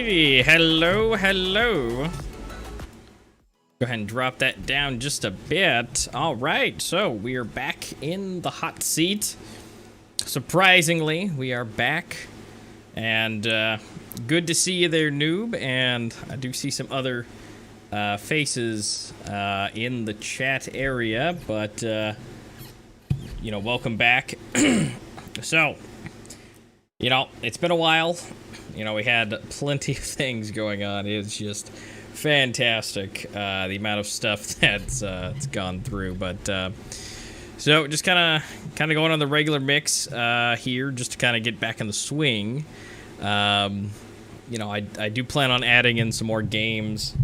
Alrighty, hello. Go ahead and drop that down just a bit. All right, so we are back in the hot seat. Surprisingly, we are back, and good to see you there, noob. And I do see some other faces in the chat area, but you know, welcome back. So, you know, it's been a while. You know, we had plenty of things going on. It's just fantastic, the amount of stuff that's it's gone through. But so just kind of going on the regular mix here, just to kind of get back in the swing. You know, I do plan on adding in some more games,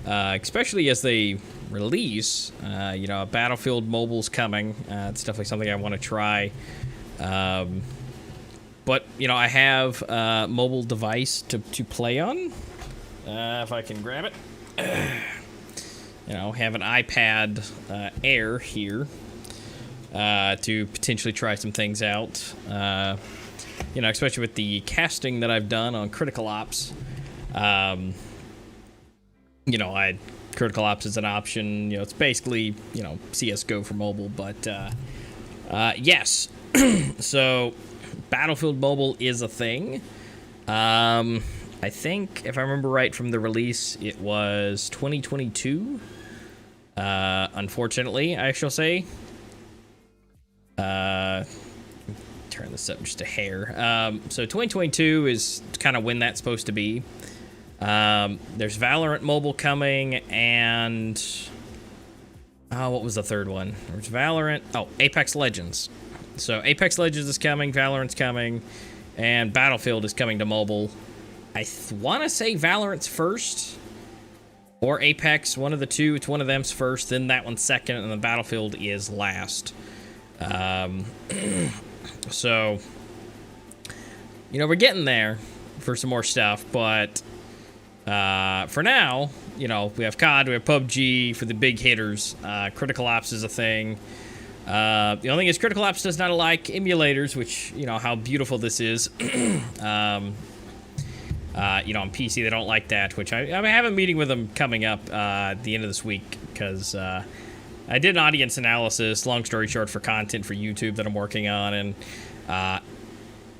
especially as they release. You know, Battlefield Mobile's coming. It's definitely something I want to try. But, you know, I have a mobile device to play on, if I can grab it. You know, have an iPad Air here to potentially try some things out. You know, especially with the casting that I've done on Critical Ops. You know, Critical Ops is an option. You know, it's basically, you know, CSGO for mobile. But, yes. So Battlefield Mobile is a thing. I think, if I remember right from the release, it was 2022. Unfortunately, I shall say. Turn this up just a hair. So 2022 is kind of when that's supposed to be. There's Valorant Mobile coming, and what was the third one? There's Valorant. Oh, Apex Legends. So Apex Legends is coming, Valorant's coming, and Battlefield is coming to mobile. I want to say Valorant's first, or Apex, one of the two. It's one of them's first, then that one's second, and the Battlefield is last. So, you know, we're getting there for some more stuff, but for now, you know, we have COD, we have PUBG for the big hitters. Critical Ops is a thing. The only thing is Critical Ops does not like emulators, which, you know, how beautiful this is. You know, on PC, they don't like that, which I have a meeting with them coming up at the end of this week, because I did an audience analysis, long story short, for content for YouTube that I'm working on, and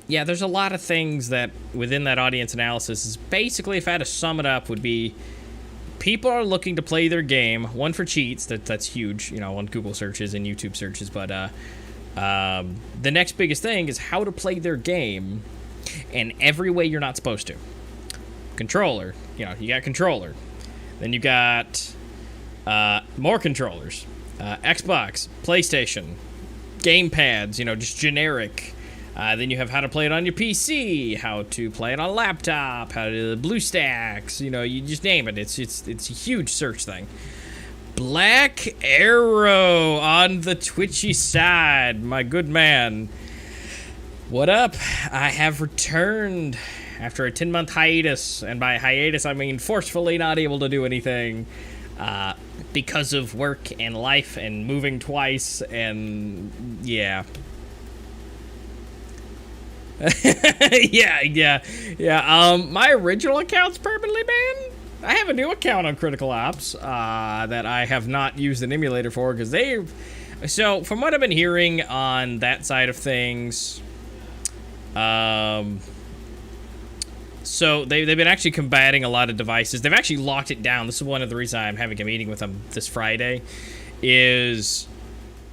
yeah, there's a lot of things that within that audience analysis is basically, if I had to sum it up, would be people are looking to play their game, one for cheats, that's huge, you know, on Google searches and YouTube searches, but the next biggest thing is how to play their game in every way you're not supposed to. Controller, you know, you got controller. Then you got more controllers. Xbox, PlayStation, gamepads, you know, just generic. Then you have how to play it on your PC, how to play it on a laptop, how to BlueStacks, you know, you just name it. It's a huge search thing. Black Arrow on the Twitchy side, my good man. What up? I have returned after a 10-month hiatus, and by hiatus I mean forcefully not able to do anything because of work and life and moving twice, and yeah. yeah. My original account's permanently banned. I have a new account on Critical Ops that I have not used an emulator for, because so from what I've been hearing on that side of things, so they've been actually combating a lot of devices. They've actually locked it down. This is one of the reasons I'm having a meeting with them this Friday, is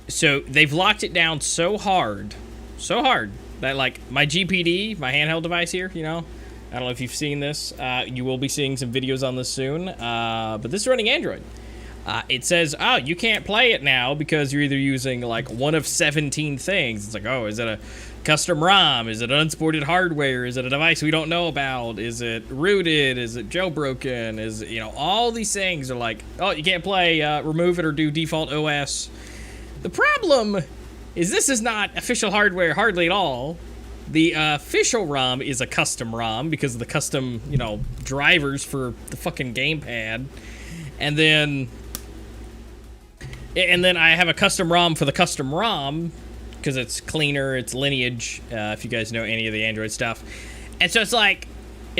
so they've locked it down so hard that, like, my GPD, my handheld device here, you know, I don't know if you've seen this. You will be seeing some videos on this soon. But this is running Android. It says, oh, you can't play it now because you're either using, like, one of 17 things. It's like, oh, is it a custom ROM? Is it unsported hardware? Is it a device we don't know about? Is it rooted? Is it jailbroken? Is it, you know, all these things are like, oh, you can't play, remove it or do default OS. The problem is this is not official hardware hardly at all. The official ROM is a custom ROM because of the custom, you know, drivers for the fucking gamepad. And then I have a custom ROM for the custom ROM because it's cleaner, it's Lineage, if you guys know any of the Android stuff. And so it's like,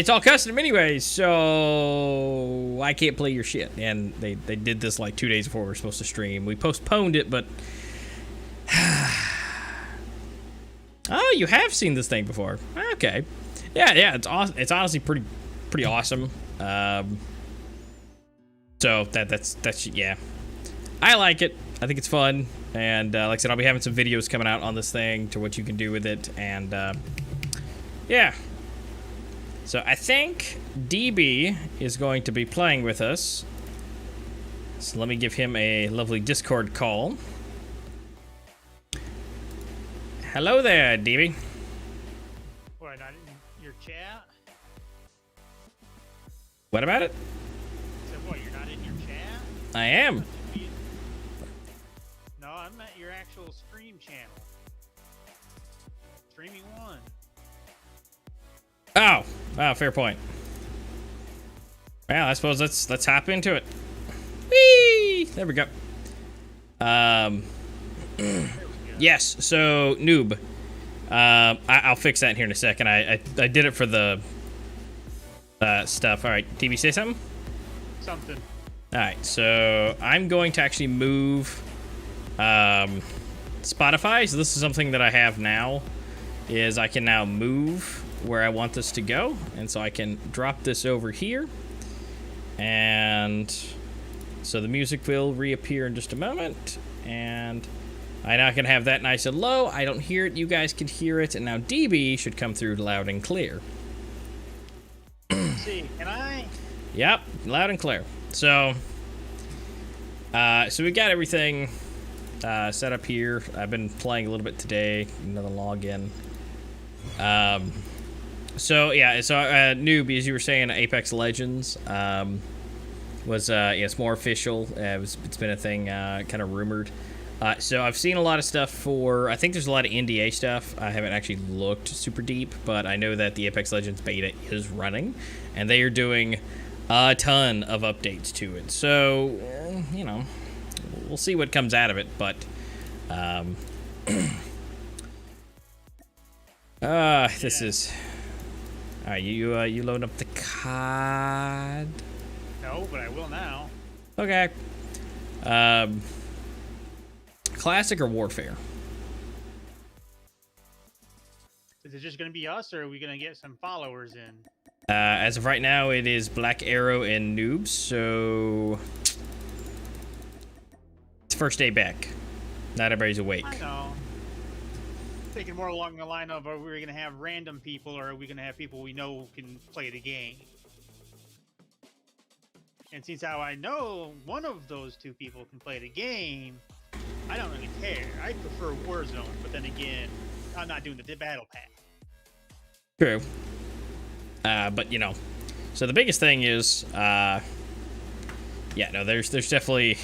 it's all custom anyways, so I can't play your shit. And they did this like 2 days before we were supposed to stream. We postponed it, but oh, you have seen this thing before. Okay, yeah, it's awesome. It's honestly pretty awesome. So that's yeah, I like it. I think it's fun, and like I said, I'll be having some videos coming out on this thing to what you can do with it, and yeah. So I think DB is going to be playing with us. So let me give him a lovely Discord call. Hello there, DB. What, not in your chat? What about it? So what, you're not in your chat? I am. No, I'm at your actual stream channel. Streaming one. Oh, wow, fair point. Well, I suppose let's hop into it. Whee! There we go. Yes, so noob. I'll fix that here in a second. I did it for the stuff. All right, DB, say something. Something. All right, so I'm going to actually move Spotify. So this is something that I have now. Is I can now move where I want this to go, and so I can drop this over here, and so the music will reappear in just a moment, and I now can have that nice and low. I don't hear it, you guys can hear it, and now DB should come through loud and clear. Let's see, can I? Yep, loud and clear. So so we got everything set up here. I've been playing a little bit today, another login. So yeah, so noob, as you were saying, Apex Legends was yeah, it's more official. It's been a thing, kind of rumored. So I've seen a lot of stuff for. I think there's a lot of NDA stuff. I haven't actually looked super deep, but I know that the Apex Legends beta is running, and they are doing a ton of updates to it. So you know, we'll see what comes out of it, but. This is. All right, you load up the COD. No, but I will now. Okay. Classic or Warfare? Is it just going to be us, or are we going to get some followers in? As of right now, it is Black Arrow and Noobs, so it's first day back. Not everybody's awake. I know. Thinking more along the line of, are we going to have random people, or are we going to have people we know can play the game? And since how I know one of those two people can play the game, I don't really care. I prefer Warzone, but then again, I'm not doing the battle pass. True. But you know, so the biggest thing is, yeah, no, there's definitely,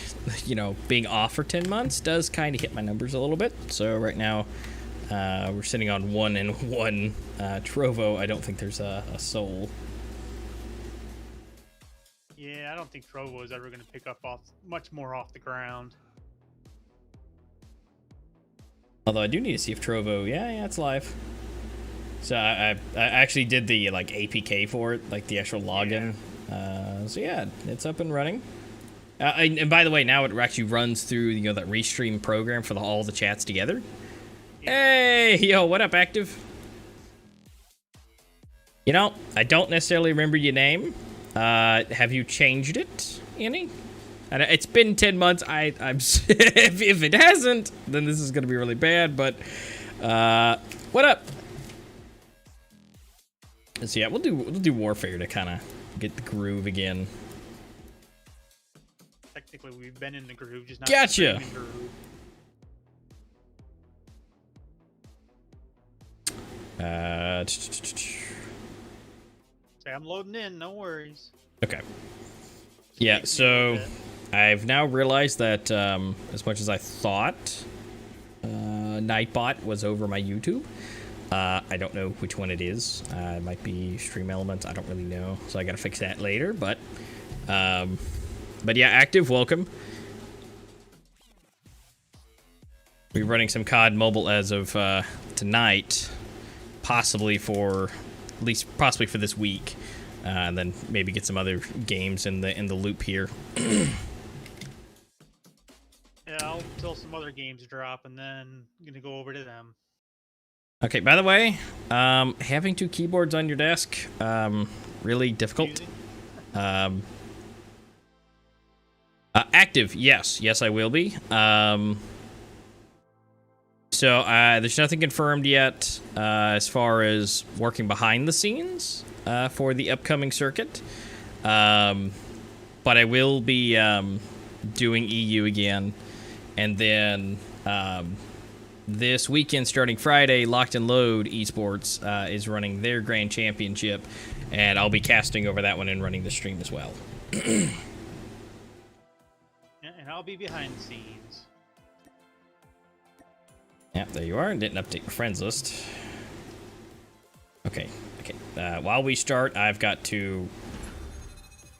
you know, being off for 10 months does kind of hit my numbers a little bit. So right now, we're sitting on 1 and 1. Trovo, I don't think there's a soul. Yeah, I don't think Trovo is ever going to pick up much more off the ground. Although I do need to see if Trovo, yeah, it's live. So I actually did the like APK for it, like the actual login. Yeah. So yeah, it's up and running. And by the way, now it actually runs through, you know, that restream program for all the chats together. Yeah. Hey, yo, what up, Active? You know, I don't necessarily remember your name. Have you changed it any? And it's been 10 months. I'm if it hasn't, then this is gonna be really bad. But what up? So yeah, we'll do Warfare to kind of get the groove again. Technically, we've been in the groove, just not gotcha. In the groove. Say I'm loading in. No worries. Okay. Yeah, so I've now realized that as much as I thought Nightbot was over my YouTube, I don't know which one it is. It might be Stream Elements. I don't really know, so I gotta fix that later. But yeah, Active, welcome. We're running some COD Mobile as of tonight, possibly for at least possibly for this week, and then maybe get some other games in the loop here. Yeah, until some other games drop, and then I'm gonna go over to them. Okay, by the way, having 2 keyboards on your desk, really difficult. Active, yes. Yes, I will be. So there's nothing confirmed yet as far as working behind the scenes for the upcoming circuit. But I will be doing EU again. And then this weekend, starting Friday, Locked and Load Esports is running their Grand Championship. And I'll be casting over that one and running the stream as well. And I'll be behind the scenes. Yeah, there you are. Didn't update your friends list. Okay. While we start, I've got to...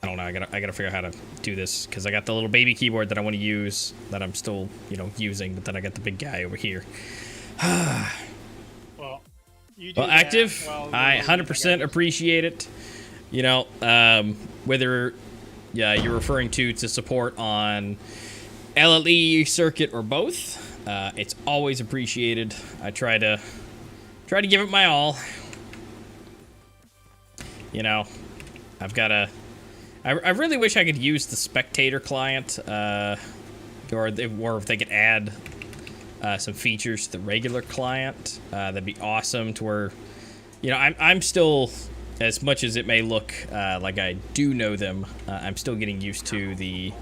I don't know. I gotta figure out how to do this because I got the little baby keyboard that I want to use that I'm still, using, but then I got the big guy over here. Well, you do well, active. Well, I 100% appreciate it. Whether you're referring to support on LLE circuit or both, it's always appreciated. I try to give it my all. I've got a. I really wish I could use the spectator client, or if they could add some features to the regular client. That'd be awesome. To where, I'm still, as much as it may look like I do know them, I'm still getting used to the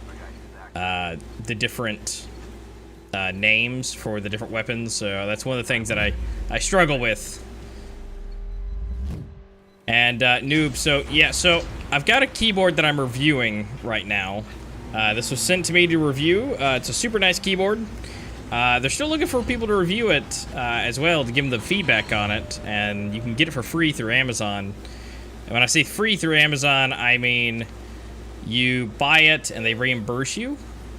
different names for the different weapons. So that's one of the things that I struggle with. And noob, so I've got a keyboard that I'm reviewing right now. This was sent to me to review. It's a super nice keyboard. They're still looking for people to review it as well, to give them the feedback on it, and you can get it for free through Amazon. And when I say free through Amazon, I mean you buy it and they reimburse you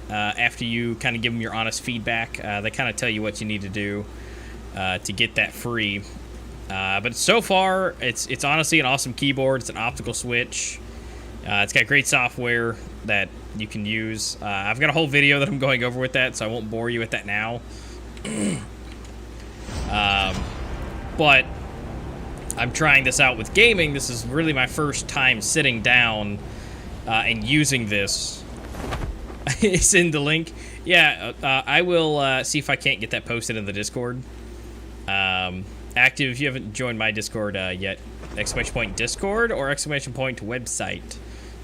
after you kind of give them your honest feedback. They kind of tell you what you need to do to get that free. But so far, it's honestly an awesome keyboard. It's an optical switch. It's got great software that you can use. I've got a whole video that I'm going over with that, so I won't bore you with that now. But I'm trying this out with gaming. This is really my first time sitting down and using this. It's in the link. Yeah, I will see if I can't get that posted in the Discord. Active, if you haven't joined my Discord yet, exclamation point Discord or exclamation point website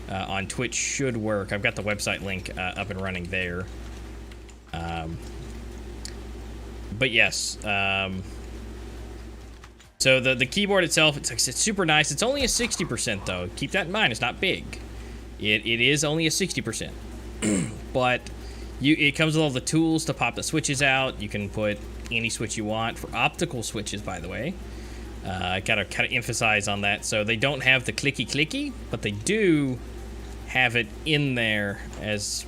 on Twitch should work. I've got the website link up and running there. But yes, so the keyboard itself, it's super nice. It's only a 60% though. Keep that in mind. It's not big. It is only a 60%. But it comes with all the tools to pop the switches out. You can put any switch you want for optical switches, by the way. I gotta kind of emphasize on that. So they don't have the clicky, but they do have it in there as...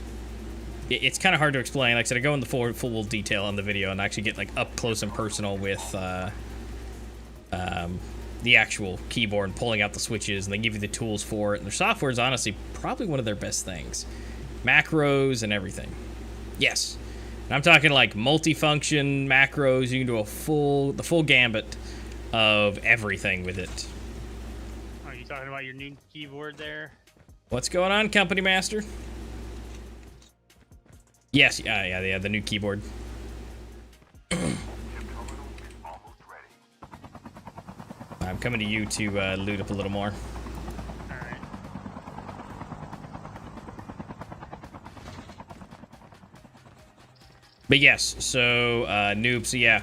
It's kind of hard to explain. Like I said, I go into full detail on the video and actually get like up close and personal with the actual keyboard and pulling out the switches, and they give you the tools for it. And their software is honestly probably one of their best things. Macros and everything. Yes. And I'm talking like multifunction macros. You can do the full gambit of everything with it. Are you talking about your new keyboard there? What's going on, Company Master? Yes, yeah, the new keyboard. I'm coming to you to loot up a little more. Alright. But yes, so noob, so yeah.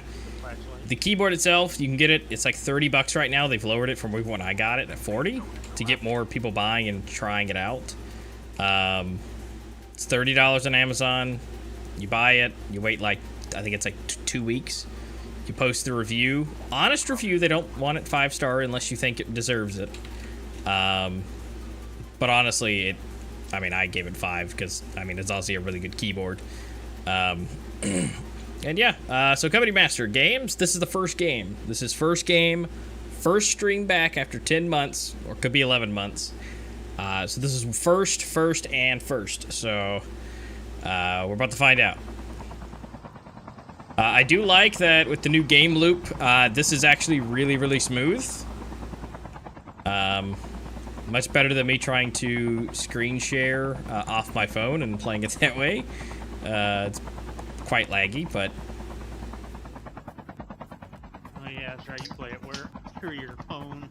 The keyboard itself, you can get it, it's like $30 right now. They've lowered it from when I got it at 40 to get more people buying and trying it out. It's $30 on Amazon. You buy it, you wait like, I think it's like 2 weeks. You post the review. Honest review, they don't want it 5-star unless you think it deserves it. But honestly, I gave it 5 because, it's also a really good keyboard. And yeah, so Company Master Games, this is the first game. This is first game, first stream back after 10 months, or could be 11 months. So this is first. So we're about to find out. I do like that with the new game loop. This is actually really, really smooth. Much better than me trying to screen share off my phone and playing it that way. It's quite laggy, but... Oh yeah, that's right. You play it through your phone.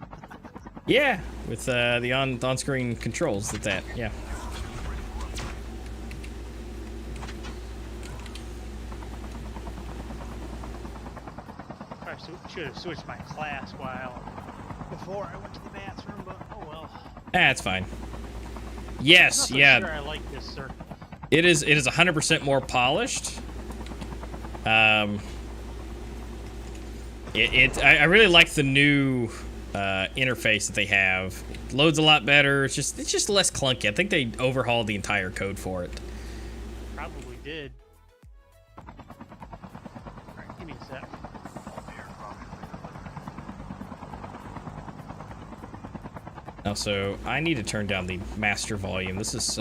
Yeah, with the on-screen controls yeah. I should have switched my class before I went to the bathroom, but oh well. That's fine. Yes, I'm not so yeah. sure I like this circle. It is 100% more polished. I really like the new interface that they have. It loads a lot better. It's just less clunky. I think they overhauled the entire code for it. Probably did. Alright, give me a sec. Also, I need to turn down the master volume. This is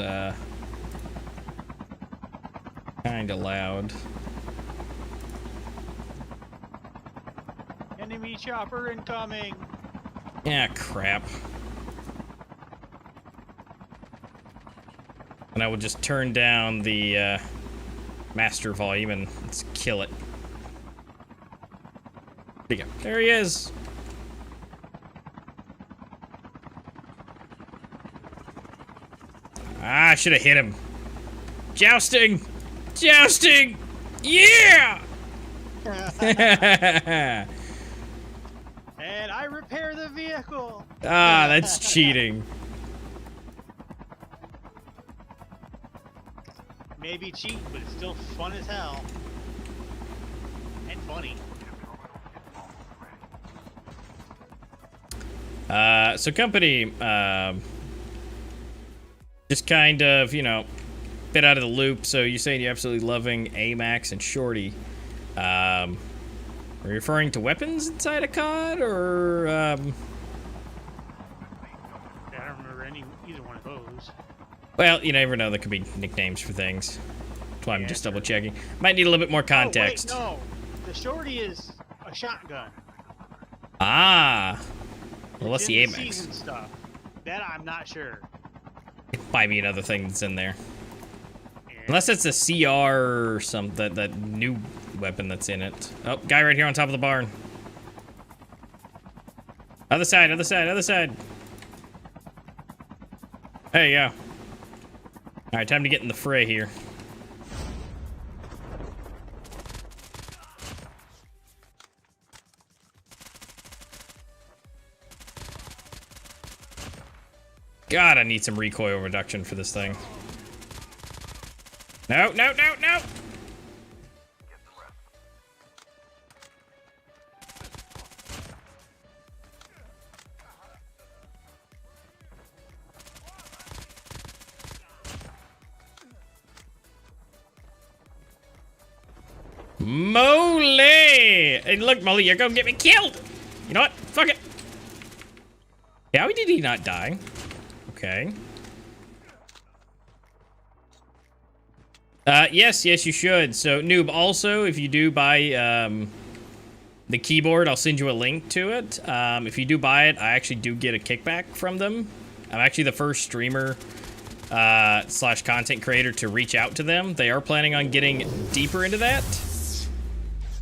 kinda loud. Enemy chopper incoming! Yeah, crap. And I will just turn down the master volume and let's kill it. There you go. There he is. Ah, I should have hit him. Jousting! Jousting! Yeah! And I repair the vehicle! Ah, that's cheating. Maybe cheat, but it's still fun as hell. And funny. So company, just kind of, you know, bit out of the loop. So you're saying you're absolutely loving Amax and Shorty. Are you referring to weapons inside a COD, or, I don't remember either one of those. Well, you never know. There could be nicknames for things. That's why I'm just double checking. Might need a little bit more context. Oh, wait, no. The Shorty is a shotgun. Ah. Well, what's the It's in Amax? season stuff. That I'm not sure. It might be another thing that's in there. Yeah. Unless it's a CR or something, that new weapon that's in it. Oh, guy right here on top of the barn. Other side, other side, other side. There you go. Alright, time to get in the fray here. God, I need some recoil reduction for this thing. No, no, no, no! Moly! Hey, look, Molly, you're gonna get me killed! You know what? Fuck it! How did he not die? Okay. Yes, you should. So, Noob, also, if you do buy, the keyboard, I'll send you a link to it. If you do buy it, I actually do get a kickback from them. I'm actually the first streamer, slash content creator to reach out to them. They are planning on getting deeper into that.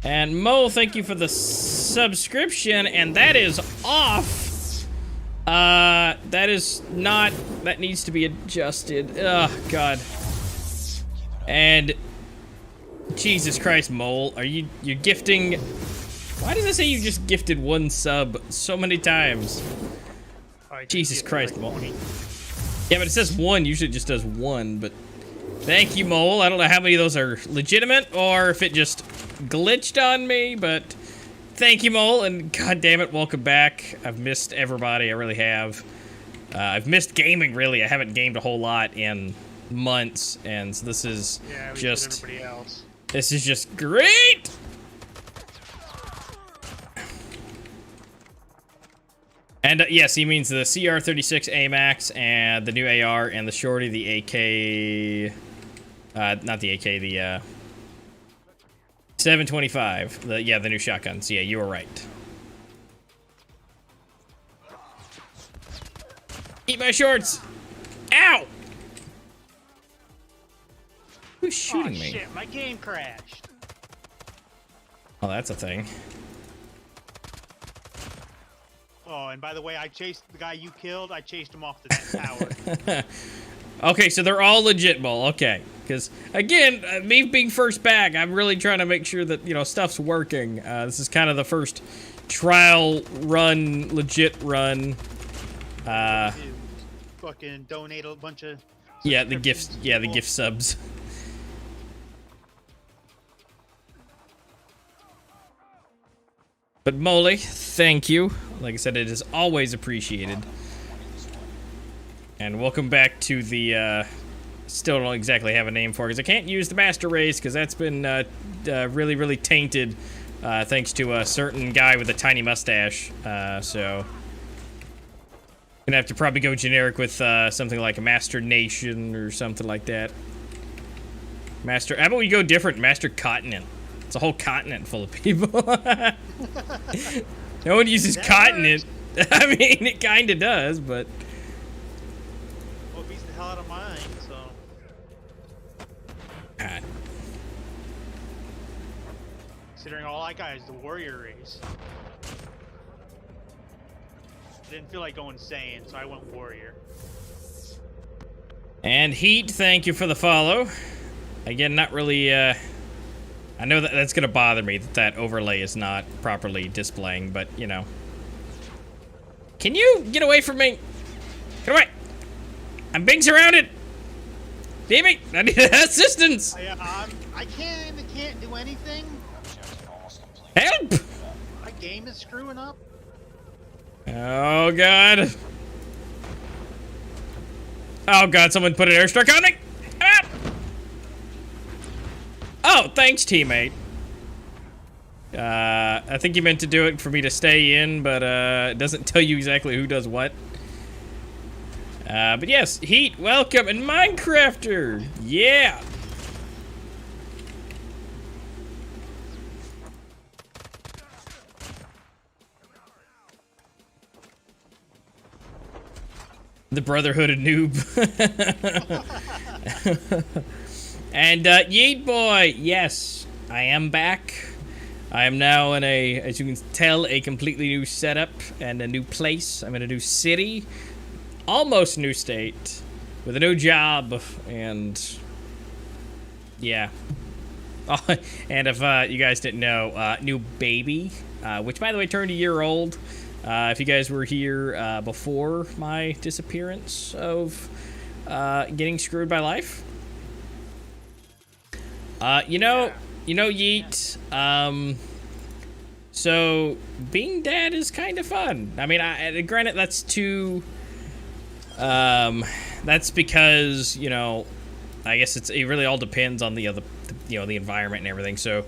And Mo, thank you for the subscription, and that is off. That is not, that needs to be adjusted. Oh, God. And Jesus Christ, Mole, you're gifting, why does it say you just gifted one sub so many times? Jesus Christ, Mole. Yeah, but it says one, usually it just does one, but thank you, Mole. I don't know how many of those are legitimate or if it just glitched on me, but thank you, Mole, and god damn it, welcome back. I've missed everybody, I really have. I've missed gaming, really. I haven't gamed a whole lot in months, and so this is just everybody else. This is just great. And yes, he means the CR-36 AMAX and the new AR and the shorty, the AK... not the AK, the 725. The new shotguns. Yeah, you were right. Eat my shorts! Ow! Who's shooting me? Shit, my game crashed. Oh, that's a thing. Oh, and by the way, I chased the guy you killed. I chased him off the tower. Okay, so they're all legit, Bull. Okay, because again, me being first back, I'm really trying to make sure that stuff's working. This is kind of the first trial run, legit run. Fucking donate a bunch of. Yeah, the gifts. Yeah, the gift subs. But Molly, thank you. Like I said, it is always appreciated. And welcome back to the, still don't exactly have a name for it, because I can't use the Master Race, because that's been really, really tainted, thanks to a certain guy with a tiny mustache, so... Gonna have to probably go generic with something like a Master Nation, or something like that. How about we go different? Master Continent. It's a whole continent full of people. No one uses continent. I mean, it kinda does, but... Well, it beats the hell out of mine, so... God. Considering all I got is the warrior race. I didn't feel like going Saiyan, so I went warrior. And Heat, thank you for the follow. Again, not really, I know that that's gonna bother me that overlay is not properly displaying, but, Can you get away from me? Get away! I'm being surrounded! Damn, I need assistance! I can't do anything. Help! My game is screwing up. Oh, God. Oh, God, someone put an airstrike on me! Ah! Oh, thanks, teammate. I think you meant to do it for me to stay in, but it doesn't tell you exactly who does what. But yes, Heat, welcome, and Minecrafter, yeah! The Brotherhood of Noob. And, Yeet Boy, yes, I am back. I am now in a, as you can tell, a completely new setup and a new place. I'm in a new city, almost new state, with a new job, and yeah. Oh, and if you guys didn't know, new baby, which by the way turned a year old. If you guys were here before my disappearance of getting screwed by life, Yeet, so being dad is kind of fun. I mean, granted, that's because, I guess it really all depends on the environment and everything. So,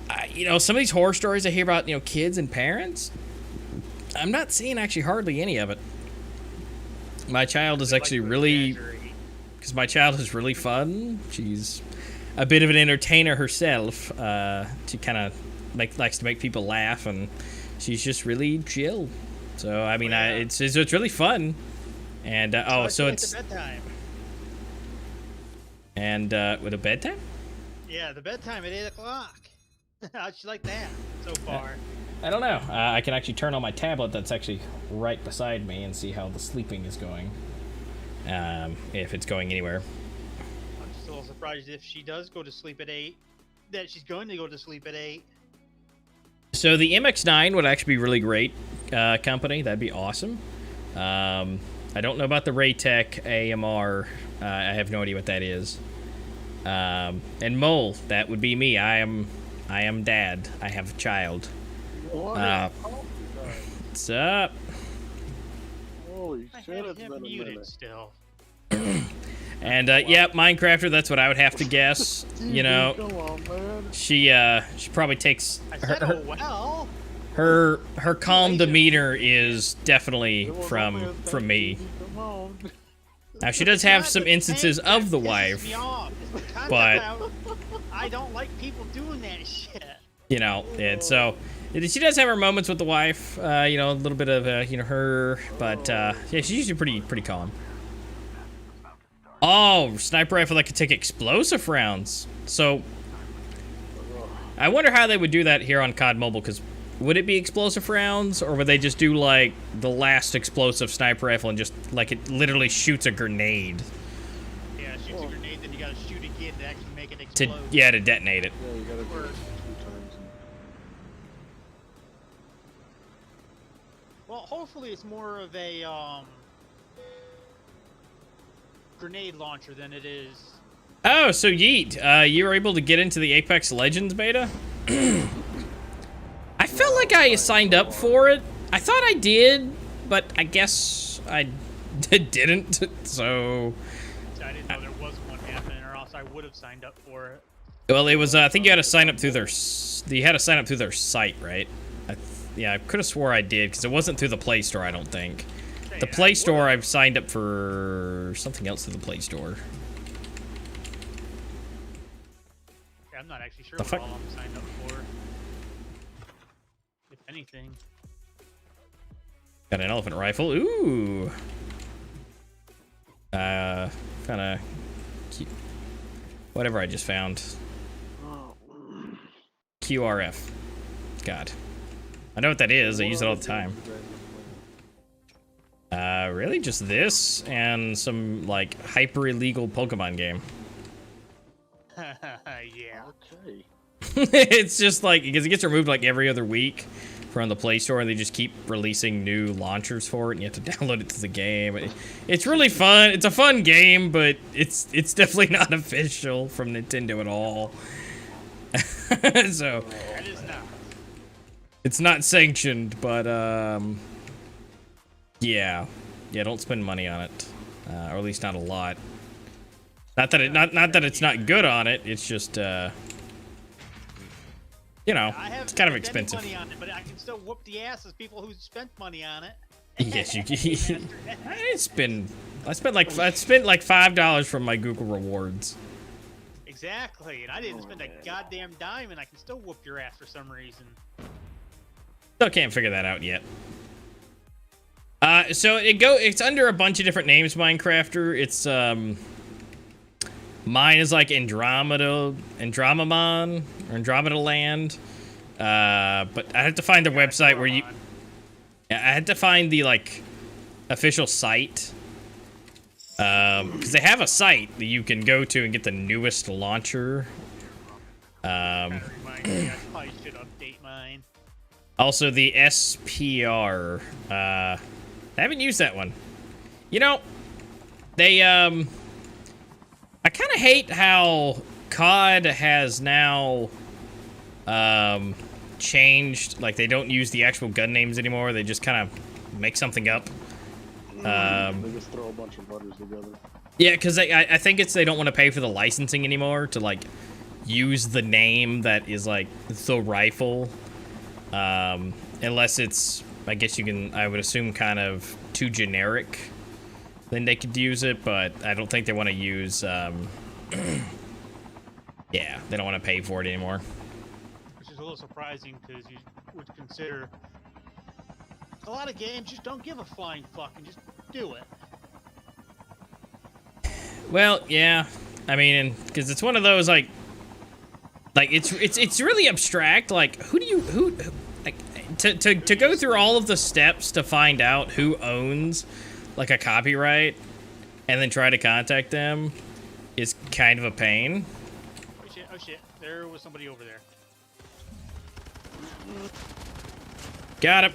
some of these horror stories I hear about, kids and parents, I'm not seeing actually hardly any of it. My child is actually really, because my child is really fun. She's a bit of an entertainer herself. She kind of likes to make people laugh, and she's just really chill. So I mean, it's really fun. And so it's bedtime. And with a bedtime? Yeah, the bedtime at 8 o'clock. How'd you like that so far? I don't know. I can actually turn on my tablet that's actually right beside me and see how the sleeping is going. If it's going anywhere. I'm just a little surprised if she does go to sleep at 8, that she's going to go to sleep at 8. So the MX-9 would actually be really great company. That'd be awesome. I don't know about the Raytech AMR. I have no idea what that is. And Mole, that would be me. I am dad. I have a child. What's up? Holy shit, it's I been a muted minute. still. And yeah, Minecrafter, that's what I would have to guess. Come on, man. She probably takes I said, oh well. Her calm demeanor is definitely Come on, from man, me. Come on. Now she does have some instances of the wife, but I don't like people doing that shit. you know, and so she does have her moments with the wife. You know, a little bit of her, but yeah, she's usually pretty calm. Oh, sniper rifle that could take explosive rounds. So I wonder how they would do that here on COD Mobile, because would it be explosive rounds, or would they just do like the last explosive sniper rifle and just like it literally shoots a grenade Yeah, it shoots a grenade, then you gotta shoot again to actually make it to explode. to detonate it? Yeah, you gotta do it 2 times. Well, hopefully it's more of a grenade launcher than it is. Oh, so Yeet, you were able to get into the Apex Legends beta? I felt like I signed up for it. I thought I did, but I guess I didn't. So I didn't know there was one happening, or else I would have signed up for it. well, it was. I think you had to sign up through their. You had to sign up through their site, right? Yeah, I could have swore I did because it wasn't through the Play Store. I don't think. The Play Store, I've signed up for something else through the Play Store. Yeah, I'm not actually sure The what fuck? all I'm signed up for. If anything. Got an elephant rifle. Ooh. Kind of cute. Whatever I just found. QRF. God. I know what that is. I use it all the time. Really? Just this and some, like, hyper illegal Pokemon game. Yeah. Okay. It's just like, because it gets removed like every other week from the Play Store, and they just keep releasing new launchers for it, and you have to download it to the game. It's really fun. It's a fun game, but it's definitely not official from Nintendo at all. So That is not. it's not sanctioned, but yeah, don't spend money on it, or at least not a lot. Not that it's not good on it. It's just you know, I haven't it's kind of spent any expensive. money on it, but I can still whoop the ass of people who spent money on it. Yes, you can. I spent like $5 from my Google rewards. Exactly, and I didn't spend a goddamn dime, and I can still whoop your ass for some reason. Still can't figure that out yet. So it's under a bunch of different names, Minecrafter. It's mine is like Andromeda Land. But I had to find the website where you. I had to find the like official site. Because they have a site that you can go to and get the newest launcher. Remind me, I probably should update mine. Also the SPR. I haven't used that one. You know, they I kind of hate how COD has now changed. Like they don't use the actual gun names anymore. They just kind of make something up. They just throw a bunch of letters together. Yeah, because I think they don't want to pay for the licensing anymore to like use the name that is like the rifle, unless it's, I guess I would assume kind of too generic. Then they could use it, but I don't think they want to use. Yeah, they don't want to pay for it anymore. Which is a little surprising because you would consider a lot of games just don't give a flying fuck and just do it. Well, yeah, I mean, because it's one of those like it's really abstract. Like, who like to go through all of the steps to find out who owns like a copyright and then try to contact them is kind of a pain. Oh shit, there was somebody over there. Got it.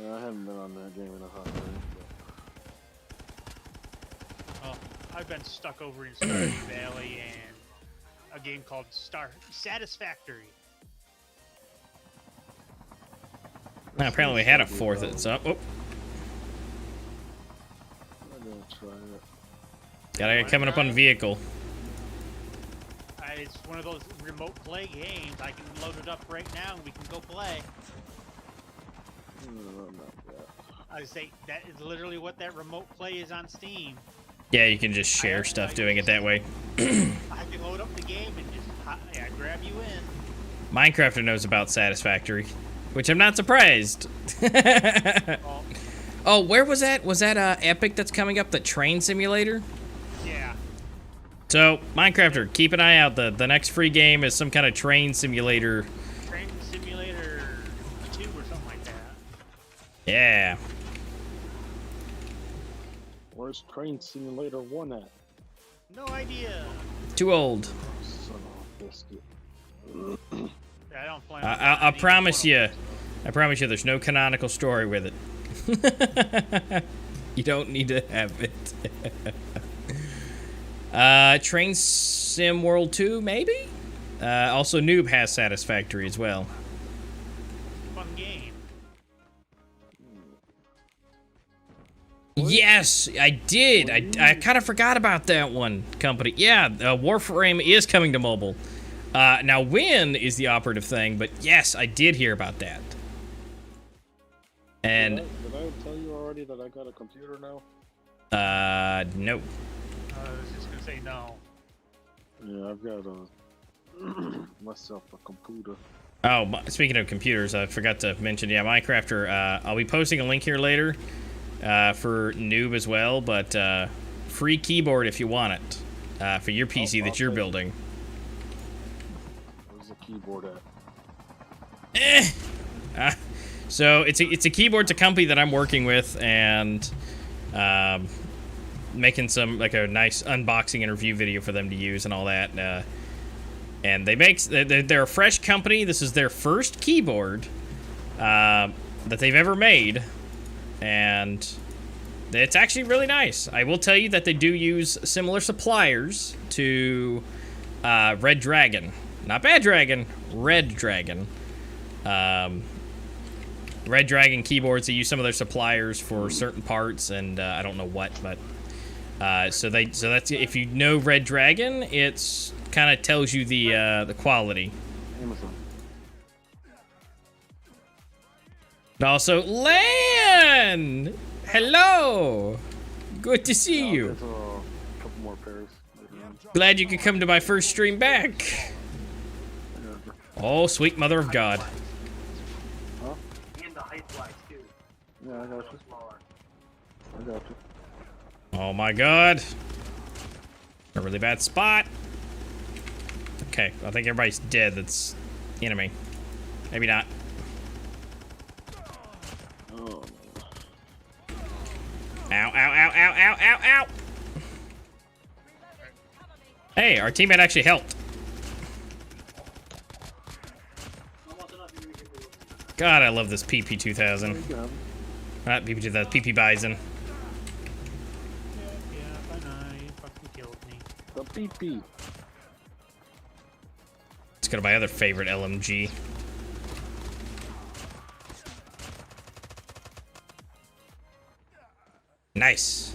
Yeah, I haven't been on that game in a hot minute. Oh, I've been stuck over in Stardew Valley and a game called Satisfactory. Now, apparently we had a fourth that's up. Oh, I'm gonna try it. got it coming up on vehicle. I it's one of those remote play games. I can load it up right now and we can go play. I say that is literally what that remote play is on Steam. Yeah, you can just share stuff doing it that way. I can load up the game and just grab you in. Minecrafter knows about Satisfactory, which I'm not surprised. Oh, where was that? Was that Epic that's coming up, the train simulator? Yeah. So, Minecrafter, keep an eye out. The next free game is some kind of train simulator. Train Simulator 2 or something like that. Yeah. Where's Train Simulator 1 at? No idea. Too old. Son of a biscuit. I don't plan. I promise you. I promise you there's no canonical story with it. You don't need to have it. Train Sim World 2, maybe? Also, Noob has Satisfactory as well. Fun game. Yes, I did. I kind of forgot about that one company. Yeah, Warframe is coming to mobile. Now, when is the operative thing, but yes, I did hear about that. And did I tell you already that I got a computer now? no. I was just gonna say no. Yeah, I've got myself a computer. Oh, speaking of computers, I forgot to mention, yeah, Minecrafter, I'll be posting a link here later for Noob as well, but free keyboard if you want it for your PC that you're building. Where's the keyboard at? So it's a keyboard to company that I'm working with, and making some like a nice unboxing and review video for them to use and all that. And they're a fresh company. This is their first keyboard that they've ever made, and it's actually really nice. I will tell you that they do use similar suppliers to Red Dragon, not Bad Dragon, Red Dragon. Red Dragon keyboards, they use some of their suppliers for certain parts, and I don't know what, but so that's, if you know Red Dragon, it's kind of tells you the quality. Amazon. And also, Lan! Hello! Good to see you. There's a couple more pairs. Glad you could come to my first stream back. Yeah. Oh, sweet mother of God. Huh? And the height flags too. Yeah, I got you. Smaller. I got you. Oh my God. A really bad spot. Okay, I think everybody's dead that's enemy. Maybe not. Oh, Ow, ow, ow, ow, ow, ow, ow! Hey, our teammate actually helped. God, I love this PP2000. no. Not PP2000, PP Bison. Yeah, I know. You fucking killed me. The PP. Let's go to my other favorite LMG. Nice.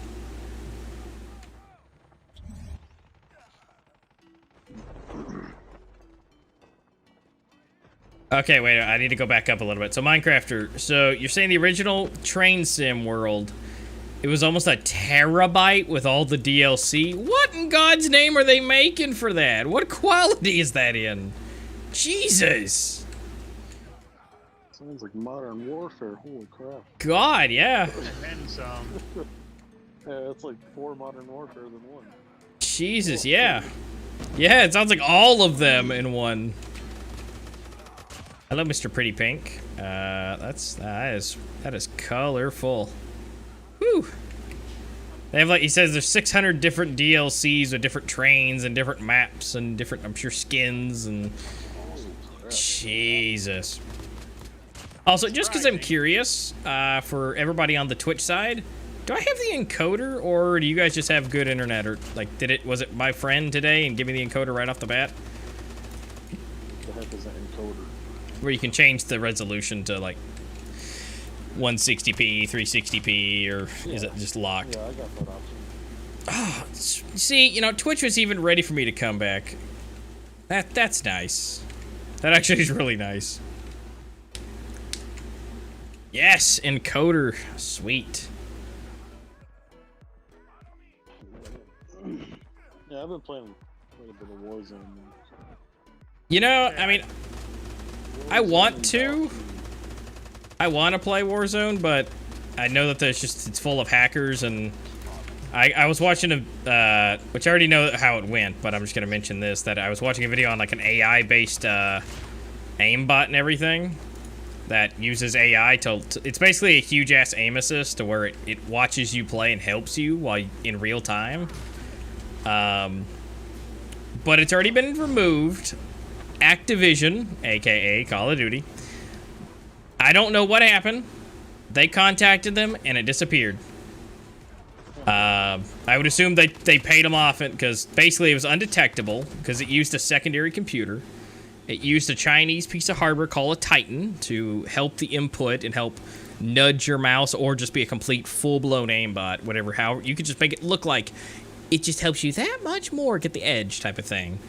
Okay, wait, I need to go back up a little bit. So, Minecrafter, so you're saying the original Train Sim world, it was almost a terabyte with all the DLC? What in God's name are they making for that? What quality is that in? Jesus. Sounds like Modern Warfare. Holy crap. God, yeah. And some. Yeah, it's like 4 Modern Warfare than 1. Jesus, yeah. Yeah, it sounds like all of them in one. Hello, Mr. Pretty Pink. That is colorful. Whew. They have, like, he says there's 600 different DLCs with different trains and different maps and different, I'm sure, skins and Jesus. Also, just because I'm curious, for everybody on the Twitch side, do I have the encoder, or do you guys just have good internet, or like, was it my friend today and give me the encoder right off the bat? The heck is that encoder? Where you can change the resolution to like 160p, 360p, or is it just locked? Yeah, I got that option. See, you know, Twitch was even ready for me to come back. That's nice. That actually is really nice. Yes, encoder. Sweet. Yeah, I've been playing quite a bit of Warzone. You know, I mean, I want to play Warzone, but I know that it's full of hackers, and I was watching which I already know how it went, but I'm just gonna mention this, that I was watching a video on like an AI-based aimbot and everything that uses AI it's basically a huge-ass aim assist to where it watches you play and helps you while in real time. But it's already been removed. Activision, aka Call of Duty, I don't know what happened. They contacted them and it disappeared. I would assume they paid them off it because basically it was undetectable because it used a secondary computer. It used a Chinese piece of hardware called a Titan to help the input and help nudge your mouse, or just be a complete full-blown aimbot, whatever. How you could just make it look like it just helps you that much more get the edge type of thing.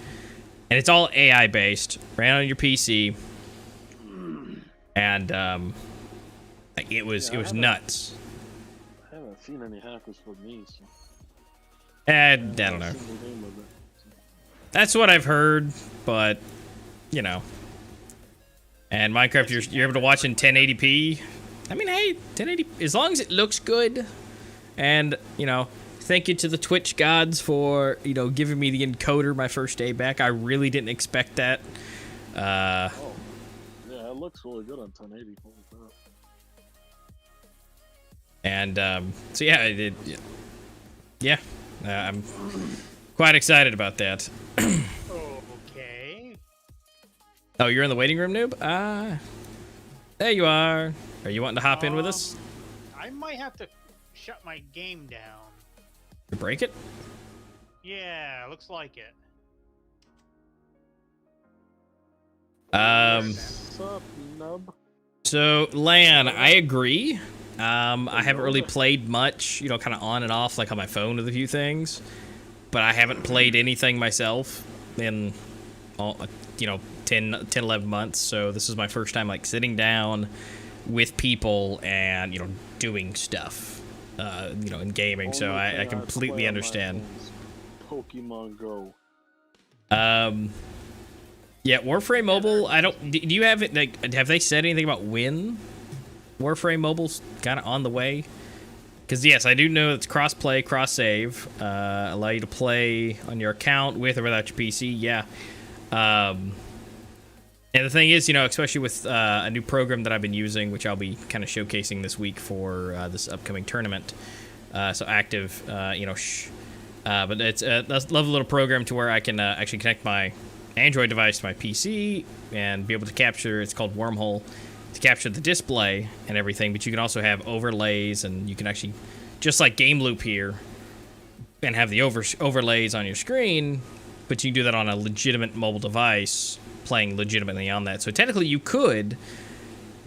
And it's all AI based, ran on your PC, and it was nuts. I haven't seen any hackers for me, so. I don't know. That's what I've heard, but you know. And Minecraft, you're able to watch in 1080p. I mean, hey, 1080, as long as it looks good, and you know. Thank you to the Twitch gods for, you know, giving me the encoder my first day back. I really didn't expect that. Oh, yeah, it looks really good on 1080. Holy crap. And so yeah, I'm quite excited about that. Okay. Oh, you're in the waiting room, noob? There you are. Are you wanting to hop in with us? I might have to shut my game down. To break it? Yeah, looks like it. What's up, nub? So, Lan, I agree. I haven't really played much, you know, kind of on and off, like on my phone with a few things. But I haven't played anything myself in, you know, 10, 11 months. So this is my first time, like, sitting down with people and, you know, doing stuff. You know, in gaming, so I completely understand. Pokemon Go. Yeah, Warframe Mobile. Do you have it? Like, have they said anything about when Warframe Mobile's kind of on the way? Because yes, I do know it's cross-play, cross-save, allow you to play on your account with or without your PC. Yeah. And the thing is, you know, especially with a new program that I've been using, which I'll be kind of showcasing this week for this upcoming tournament. So active, you know, but it's a lovely little program to where I can actually connect my Android device to my PC and be able to capture, it's called Wormhole, to capture the display and everything. But you can also have overlays, and you can actually, just like Game Loop here, and have the overlays on your screen, but you can do that on a legitimate mobile device, playing legitimately on that. So technically you could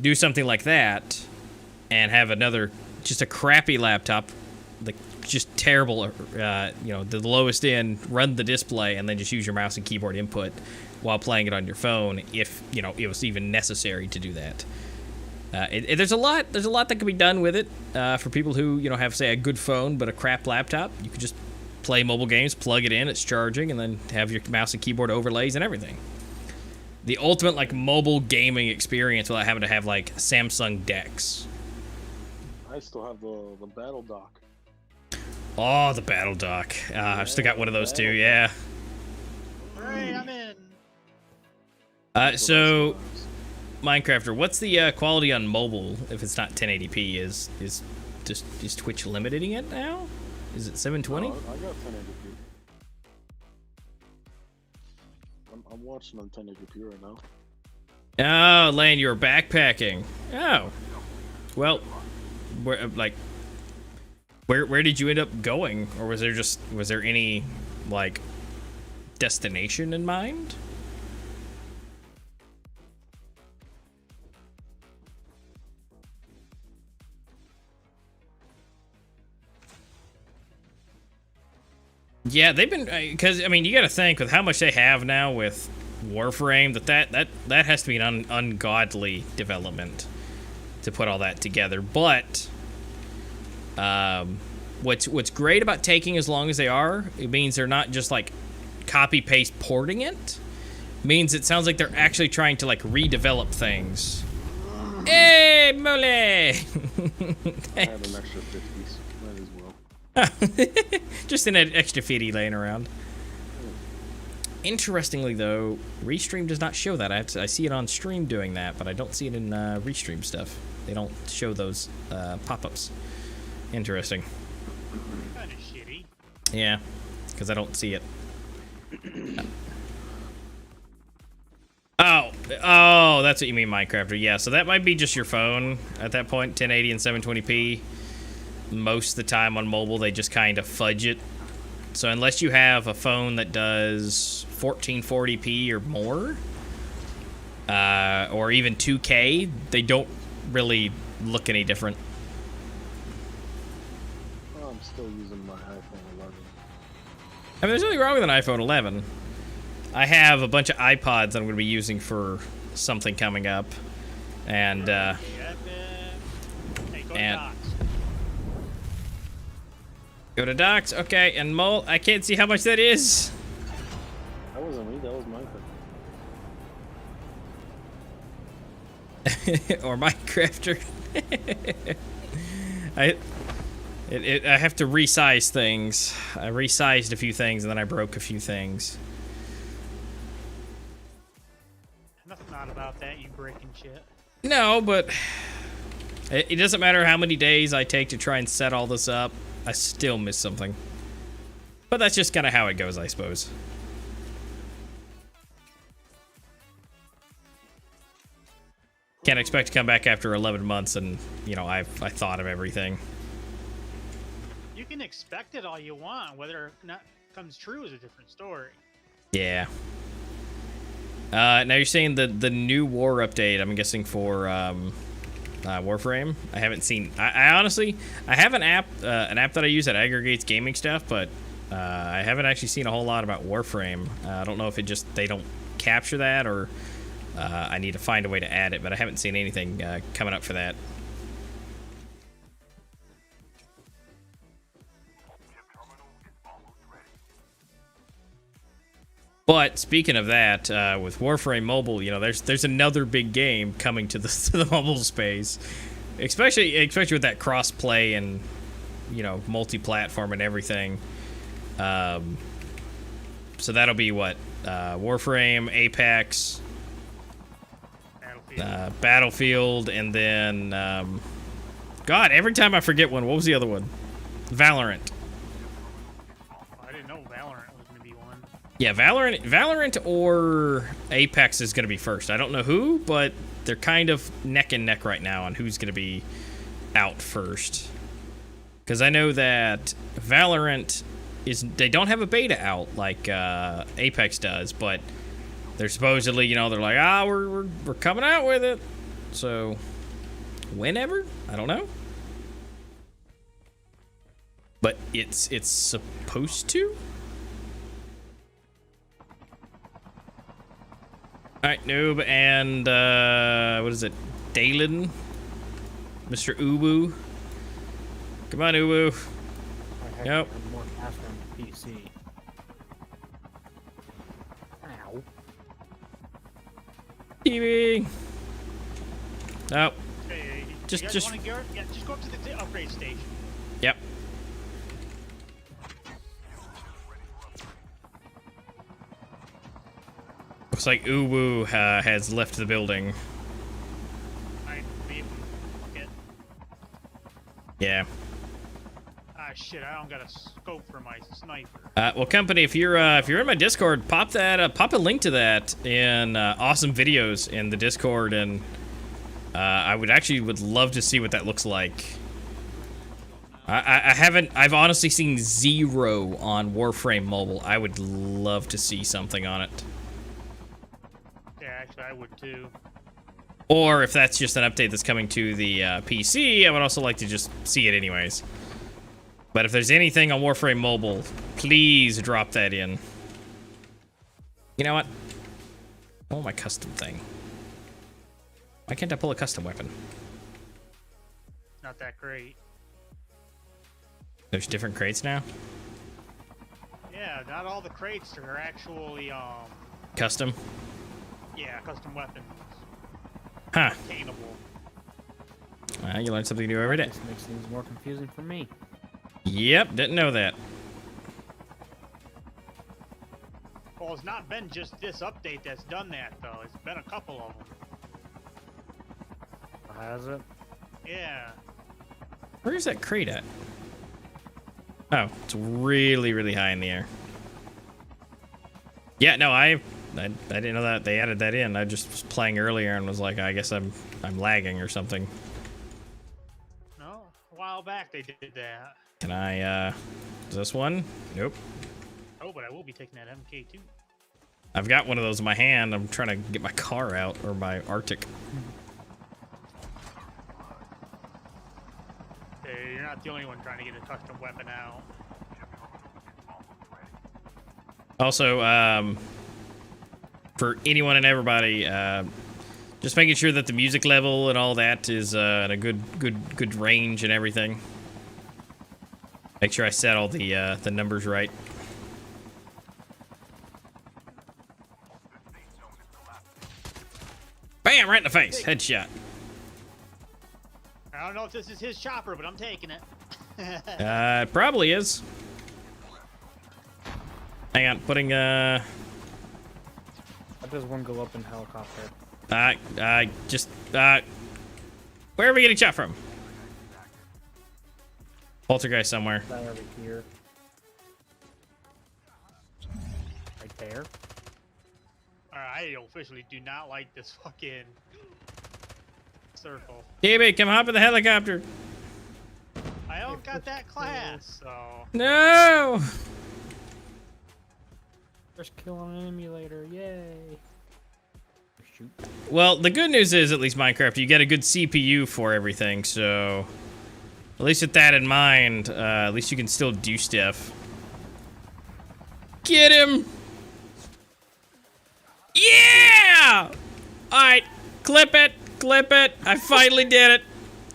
do something like that and have just a crappy laptop, like just terrible, you know, the lowest end, run the display, and then just use your mouse and keyboard input while playing it on your phone, if, you know, it was even necessary to do that. There's a lot that can be done with it for people who, you know, have, say, a good phone but a crap laptop. You could just play mobile games, plug it in, it's charging, and then have your mouse and keyboard overlays and everything. The ultimate, like, mobile gaming experience without having to have, like, Samsung decks. I still have the battle dock. Oh, the battle dock. I've still got one of those too, yeah. Hooray, I'm in. So, Minecrafter, what's the quality on mobile if it's not 1080p? Is Twitch limiting it now? Is it 720? I got 1080p. I'm watching on 1080p right now. Oh, Lane, you were backpacking. Oh. Well, where did you end up going? Or was there any, like, destination in mind? Yeah, they've been, because, I mean, you gotta think, with how much they have now with Warframe, that has to be an ungodly development to put all that together. But what's great about taking as long as they are, it means they're not just like copy paste porting it. Means it sounds like they're actually trying to like redevelop things. Hey, mole! I had an extra 50s. Might as well. Just an extra 50 laying around. Interestingly, though, Restream does not show that. I see it on stream doing that, but I don't see it in Restream stuff. They don't show those pop-ups. Interesting. Kind of shitty. Yeah, because I don't see it. Oh, that's what you mean, Minecrafter. Yeah, so that might be just your phone at that point, 1080 and 720p. Most of the time on mobile, they just kind of fudge it. So unless you have a phone that does 1440p or more, or even 2K, they don't really look any different. Well, I'm still using my iPhone 11. I mean, there's nothing wrong with an iPhone 11. I have a bunch of iPods that I'm going to be using for something coming up, and Hey, go and- Docs. go to docs. Okay, and Mole, I can't see how much that is. That wasn't me, that was Minecraft. Or Minecrafter. I have to resize things. I resized a few things and then I broke a few things. Nothing odd about that, you breaking shit. No, but it doesn't matter how many days I take to try and set all this up. I still miss something. But that's just kind of how it goes, I suppose. Can't expect to come back after 11 months and, you know, I thought of everything. You can expect it all you want. Whether or not it comes true is a different story. Yeah. Now you're saying the new war update, I'm guessing for Warframe. I haven't seen. I honestly, I have an app that I use that aggregates gaming stuff, but I haven't actually seen a whole lot about Warframe. I don't know if they don't capture that, or I need to find a way to add it, but I haven't seen anything coming up for that. But speaking of that, with Warframe Mobile, you know, there's another big game coming to the mobile space, especially with that cross-play and, you know, multi-platform and everything. So that'll be what, Warframe, Apex, Battlefield, and then God, every time I forget one. What was the other one? Valorant. I didn't know Valorant was going to be one. Yeah, Valorant or Apex is going to be first. I don't know who, but they're kind of neck and neck right now on who's going to be out first. Because I know that Valorant they don't have a beta out like Apex does, but they're supposedly, you know, they're like, we're coming out with it. So whenever, I don't know. But it's supposed to. Alright, Noob and, what is it? Dalen? Mr. Uwu? Come on, Uwu. Nope. More faster on the PC. Ow. TV. Nope. Hey, Just- you guys just- wanna go? Yeah, just go up to the upgrade station. Yep. Looks like Uwu has left the building. I leave him. Fuck it. Yeah. Shit, I don't got a scope for my sniper. Well, company, if you're in my Discord, pop a link to that in awesome videos in the Discord, and would love to see what that looks like. I've honestly seen zero on Warframe Mobile. I would love to see something on it. Yeah, actually, I would too. Or if that's just an update that's coming to the PC, I would also like to just see it anyways. But if there's anything on Warframe Mobile, please drop that in. You know what? Pull my custom thing. Why can't I pull a custom weapon? Not that great. There's different crates now? Yeah, not all the crates are actually Custom? yeah, custom weapons. Huh. Obtainable. Well, you learn something new every day. This makes things more confusing for me. Yep, didn't know that. Well, it's not been just this update that's done that though. It's been a couple of them. Has it? Yeah. Where's that crate at? Oh, it's really, really high in the air. Yeah, no, I didn't know that they added that in. I just was playing earlier and was like, I guess I'm lagging or something. No, a while back they did that. Can I, is this one? Nope. Oh, but I will be taking that MK2. I've got one of those in my hand. I'm trying to get my car out, or my Arctic. Hey, you're not the only one trying to get a custom weapon out. Also, for anyone and everybody, just making sure that the music level and all that is at a good range and everything. Make sure I set all the numbers right. Bam! Right in the face. Headshot. I don't know if this is his chopper, but I'm taking it. It probably is. Hang on, putting How does one go up in helicopter? where are we getting shot from? Poltergeist somewhere. That over here. Right there. Alright, I officially do not like this fucking circle. DB, come hop in the helicopter. I don't got that class, so... No! First kill on an emulator, yay! Shoot. Well, the good news is, at least Minecraft, you get a good CPU for everything, so... At least with that in mind, at least you can still do stuff. Get him! Yeah! Alright, clip it, clip it. I finally did it.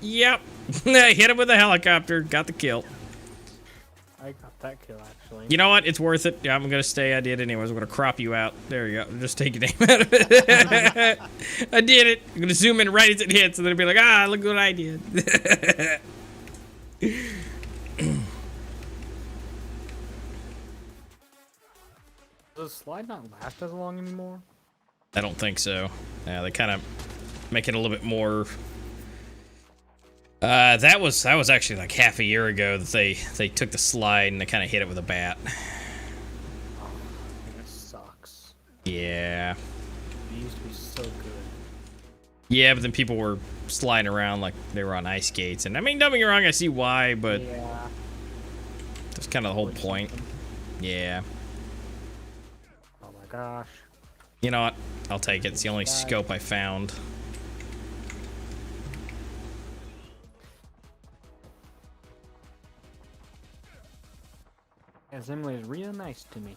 Yep. I hit him with a helicopter, got the kill. I got that kill, actually. You know what? It's worth it. Yeah, I'm gonna stay. I did anyways. I'm gonna crop you out. There you go. Just take your name out of it. I did it. I'm gonna zoom in right as it hits, and then be like, ah, look what I did. Does the slide not last as long anymore? I don't think so. Yeah, they kind of make it a little bit more. That was actually like half a year ago that they took the slide and they kind of hit it with a bat. Oh, that sucks. Yeah. It used to be so good. Yeah, but then people were sliding around like they were on ice skates, and I mean, don't get me wrong, I see why, but Yeah. that's kind of the whole Or point. something. Yeah. Oh my gosh. You know what? I'll take it. It's the only scope I found. As Emily is real nice to me.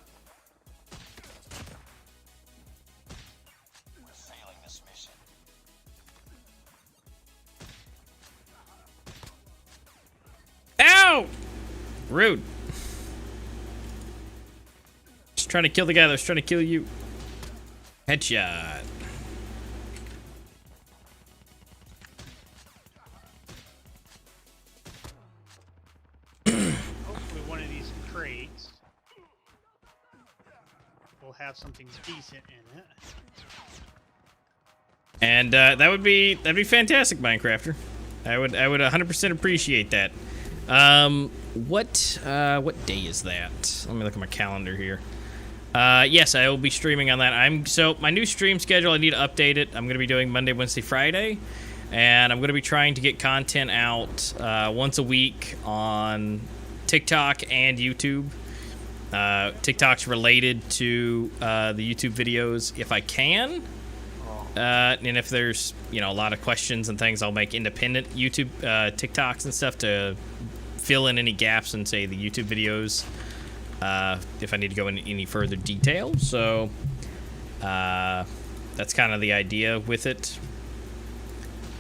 Ow! Rude. Just trying to kill the guy that was trying to kill you. Headshot. Hopefully one of these crates will have something decent in it. And that'd be fantastic, Minecrafter. I would 100% appreciate that. What day is that? Let me look at my calendar here. Yes, I will be streaming on that. So my new stream schedule, I need to update it. I'm going to be doing Monday, Wednesday, Friday, and I'm going to be trying to get content out once a week on TikTok and YouTube. TikTok's related to the YouTube videos if I can. And if there's, a lot of questions and things, I'll make independent YouTube TikToks and stuff to fill in any gaps in, say, the YouTube videos. If I need to go into any further detail. So, That's kind of the idea with it.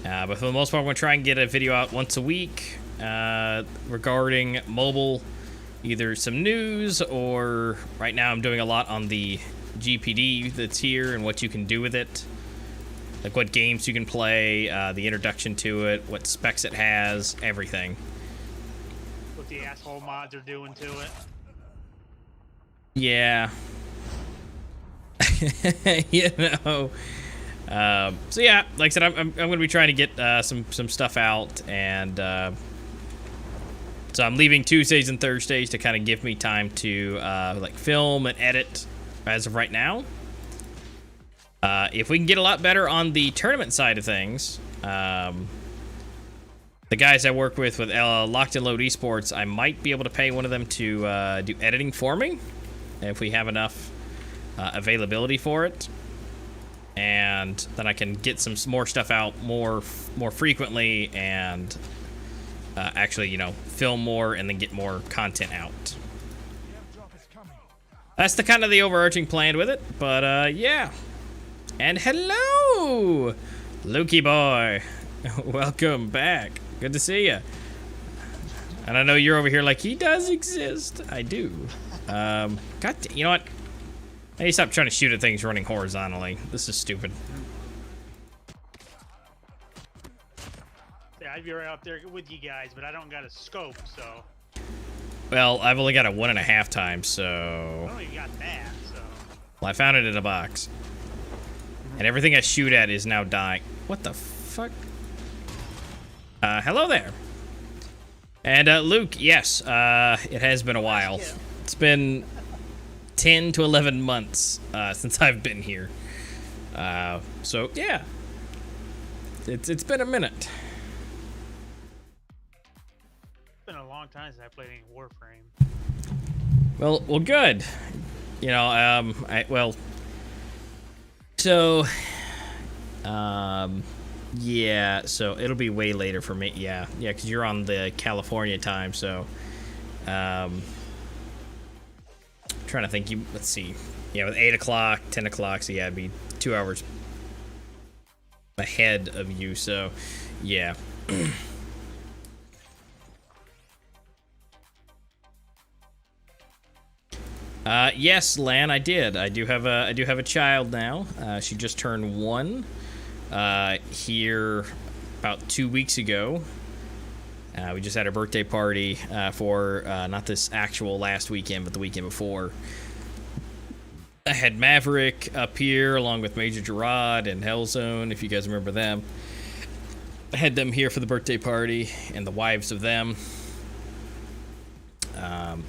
But for the most part, I'm going to try and get a video out once a week regarding mobile, either some news or right now I'm doing a lot on the GPD that's here and what you can do with it. Like what games you can play, the introduction to it, what specs it has, everything. What the asshole mods are doing to it. Yeah. You know. So yeah, like I said, I'm going to be trying to get some stuff out, and so I'm leaving Tuesdays and Thursdays to kind of give me time to like film and edit as of right now. If we can get a lot better on the tournament side of things, the guys I work with Locked and Load Esports, I might be able to pay one of them to do editing for me if we have enough availability for it. And then I can get some more stuff out more frequently and actually, you know, film more and then get more content out. That's the kind of the overarching plan with it. But yeah. And hello, Lukey boy. Welcome back. Good to see you. And I know you're over here like he does exist. I do. You know what? I need to stop trying to shoot at things running horizontally. This is stupid. Yeah, I'd be right up there with you guys, but I don't got a scope, so. Well, I've only got a 1.5 times, so. I don't even got that, so. Well, I found it in a box. And everything I shoot at is now dying. What the fuck? Hello there. And Luke, yes, it has been a while. It's been 10 to 11 months since I've been here. So yeah, it's been a minute. It's been a long time since I played any Warframe. Well, good. You know, yeah, so it'll be way later for me. Yeah, because you're on the California time, so trying to think. Let's see. Yeah, with 8 o'clock, 10 o'clock, so yeah, it'd be 2 hours ahead of you. So, yeah. Yes, Lan, I did. I do have a child now. She just turned 1 here about 2 weeks ago. We just had a birthday party for not this actual last weekend, but the weekend before. I had Maverick up here along with Major Gerard and Hellzone, if you guys remember them. I had them here for the birthday party and the wives of them.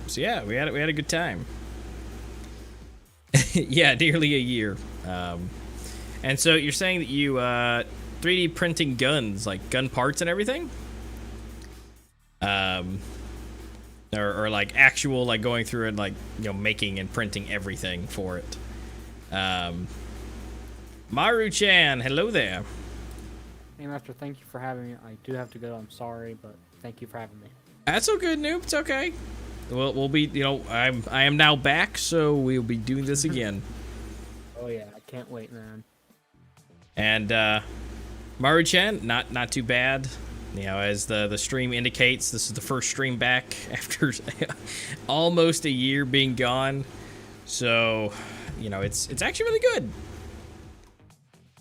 So yeah, we had a good time. Yeah, nearly a year. And so you're saying that you 3D printing guns, like gun parts and everything? Or like actual, like going through and like, you know, making and printing everything for it. Maru-chan, hello there. Hey Master, thank you for having me. I do have to go, I'm sorry, but thank you for having me. That's all good, Noob, it's okay. We'll be, you know, I am now back, so we'll be doing this again. Oh yeah, I can't wait, man. And Maru-chan, not too bad. You know, as the stream indicates, this is the first stream back after almost a year being gone. So, you know, it's actually really good.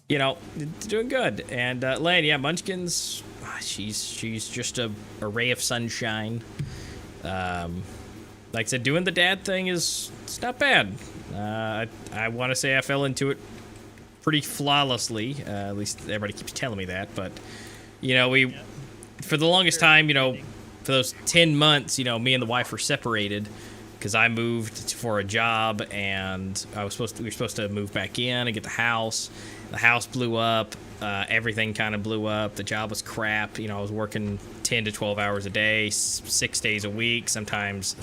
You know, it's doing good. And Lane, yeah, Munchkins, she's just a ray of sunshine. Like I said, doing the dad thing it's not bad. I want to say I fell into it pretty flawlessly. At least everybody keeps telling me that. But, you know, for the longest time, you know, for those 10 months, you know, me and the wife were separated because I moved for a job and we were supposed to move back in and get the house. The house blew up. Everything kind of blew up. The job was crap. You know, I was working 10 to 12 hours a day, 6 days a week, sometimes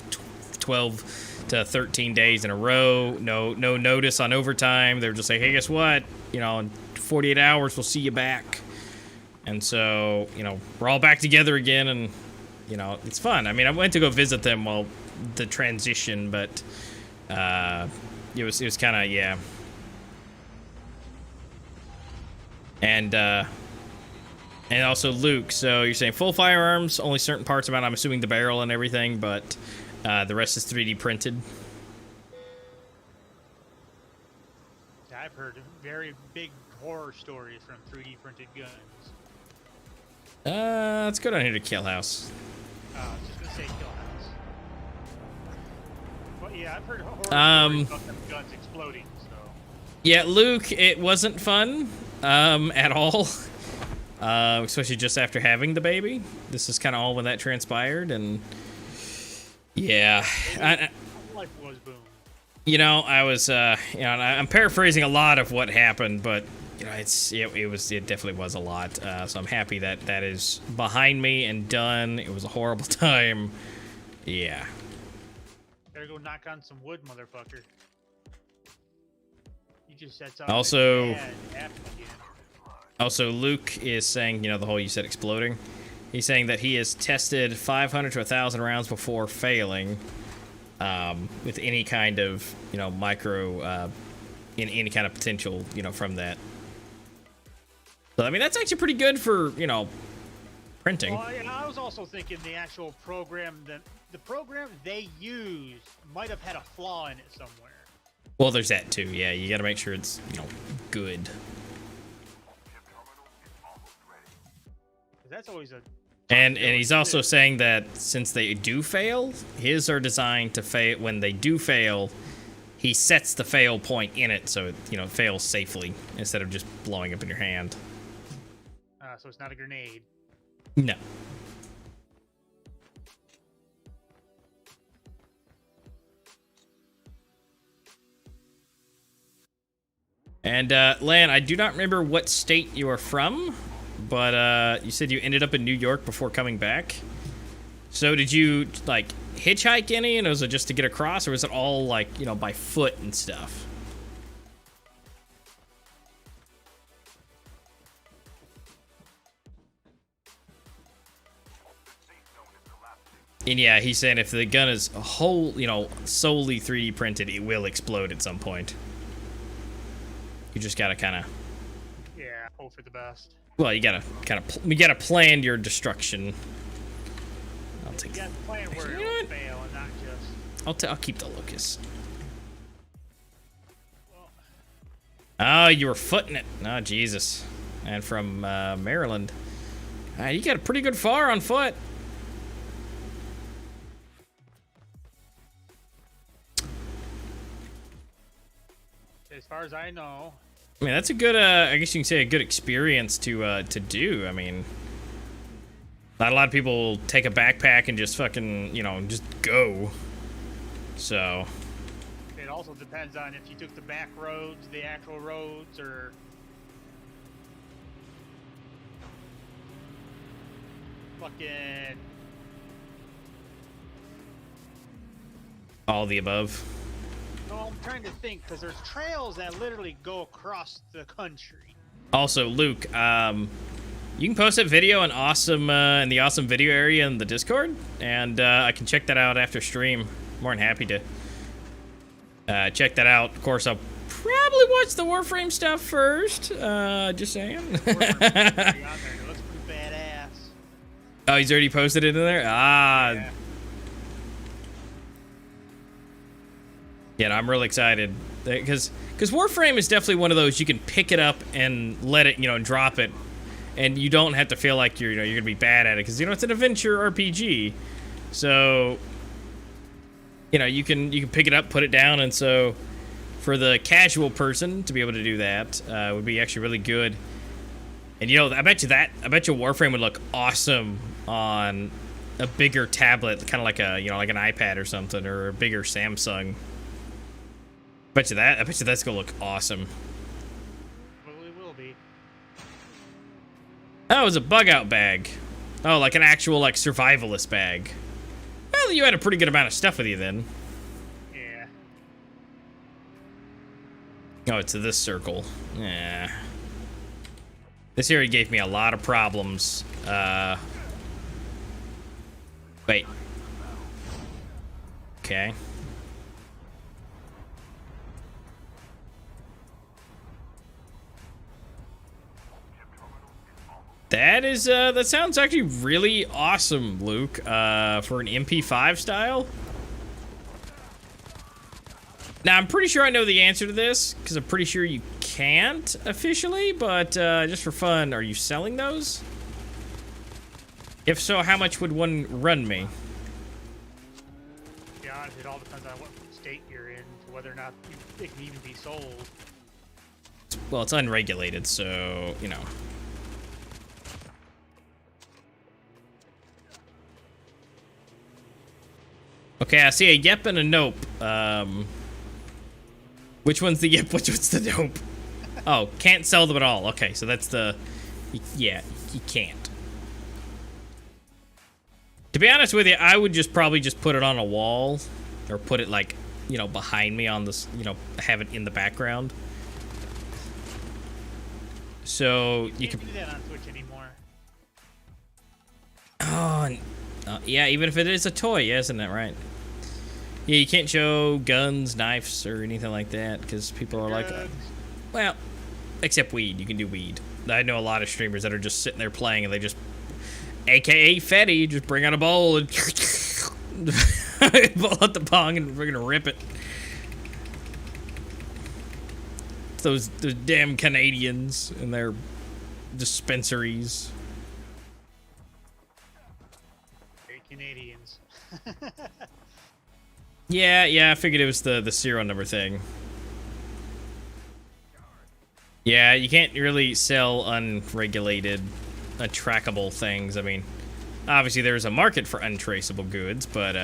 12 to 13 days in a row. No notice on overtime. They were just like, hey, guess what? You know, in 48 hours, we'll see you back. And so, you know, we're all back together again, and, you know, it's fun. I mean, I went to go visit them while the transition, but it was kind of, yeah. And also Luke. So you're saying full firearms, only certain parts about, I'm assuming the barrel and everything, but the rest is 3D printed. I've heard very big horror stories from 3D printed guns. Let's go down here to Kill House. I was just gonna say Kill House. But yeah, I've heard horror stories about them guns exploding. So. Yeah, Luke, it wasn't fun at all. Especially just after having the baby. This is kind of all when that transpired, and yeah, Life was boom. you know, I was, you know, and I'm paraphrasing a lot of what happened, but you know, it definitely was a lot. So I'm happy that that is behind me and done. It was a horrible time. Yeah. Better go knock on some wood, motherfucker. You just said something. Also, again. Also, Luke is saying, you know, the whole you said exploding. He's saying that he has tested 500 to 1,000 rounds before failing with any kind of, you know, micro, in any kind of potential, you know, from that. So, I mean, that's actually pretty good for, you know, printing. Well, yeah, I was also thinking the actual program, the program they used might have had a flaw in it somewhere. Well, there's that too. Yeah, you got to make sure it's, you know, good. That's always a. And he's also saying that since they do fail, his are designed to fail. When they do fail, he sets the fail point in it so it, you know, fails safely instead of just blowing up in your hand. So it's not a grenade. No. And Lan, I do not remember what state you are from, but you said you ended up in New York before coming back. So did you like hitchhike any, and was it just to get across, or was it all like, you know, by foot and stuff? And yeah, he's saying if the gun is a whole, you know, solely 3D printed, it will explode at some point. You just gotta kind of. Yeah, hope for the best. Well, you gotta you gotta plan your destruction. I'll take. You gotta plan where You know it'll what? fail and not just. I'll keep the locust. Well, Oh, you were footing it. Oh, Jesus. And from Maryland. You got a pretty good far on foot. as far as I know. I mean, that's a good, I guess you can say a good experience to do. I mean, not a lot of people take a backpack and just fucking, you know, just go. So. It also depends on if you took the back roads, the actual roads, or... fucking... All the above. No, I'm trying to think, because there's trails that literally go across the country. Also, Luke, you can post that video in in the awesome video area in the Discord, and I can check that out after stream. More than happy to check that out. Of course, I'll probably watch the Warframe stuff first. Just saying. It looks pretty badass. Oh, he's already posted it in there? Ah. Yeah. Yeah, no, I'm really excited because Warframe is definitely one of those you can pick it up and let it, you know, and drop it, and you don't have to feel like you're gonna be bad at it because, you know, it's an adventure RPG, so, you know, you can pick it up, put it down, and so for the casual person to be able to do that would be actually really good. And, you know, I bet you Warframe would look awesome on a bigger tablet, kind of like a, you know, like an iPad or something, or a bigger Samsung. I bet you that's gonna look awesome. Well, it will be. Oh, it was a bug out bag. Oh, like an actual, like, survivalist bag. Well, you had a pretty good amount of stuff with you then. Yeah. Oh, it's this circle. Yeah. This area gave me a lot of problems. Wait. Okay. That is, that sounds actually really awesome, Luke, for an MP5 style. Now, I'm pretty sure I know the answer to this, because I'm pretty sure you can't officially, but just for fun, are you selling those? If so, how much would one run me? Yeah, it all depends on what state you're in, to whether or not it can even be sold. Well, it's unregulated, so, you know. Okay, I see a yep and a nope. Which one's the yep, which one's the nope? Oh, can't sell them at all. Okay, so that's the... Yeah, you can't. To be honest with you, I would just probably just put it on a wall. Or put it, like, you know, behind me on this, you know, have it in the background. So, you can... do that on Twitch anymore. Oh, yeah, even if it is a toy, yeah, isn't that right? Yeah, you can't show guns, knives, or anything like that, because people are like, well, except weed. You can do weed. I know a lot of streamers that are just sitting there playing, and they just, AKA Fetty, just bring out a bowl and pull out the bong, and we're gonna rip it. Those damn Canadians and their dispensaries. Very Canadians. Yeah, I figured it was the serial number thing. Yeah, you can't really sell unregulated, untrackable things. I mean, obviously there's a market for untraceable goods, but,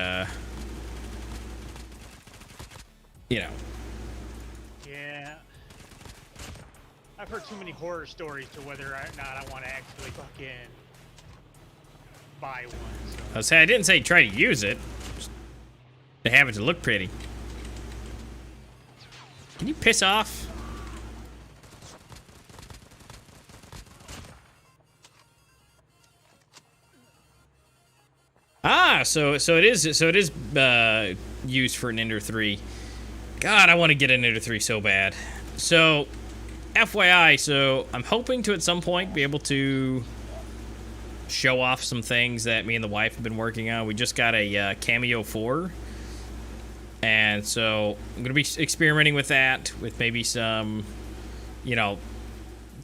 you know. Yeah. I've heard too many horror stories to whether or not I want to actually fucking buy one. So. I didn't say try to use it. Just to have it to look pretty. Can you piss off? Ah, so it is used for an Ender 3. God, I want to get an Ender 3 so bad. So, FYI, so I'm hoping to at some point be able to show off some things that me and the wife have been working on. We just got a Cameo 4. And so I'm going to be experimenting with that, with maybe some, you know,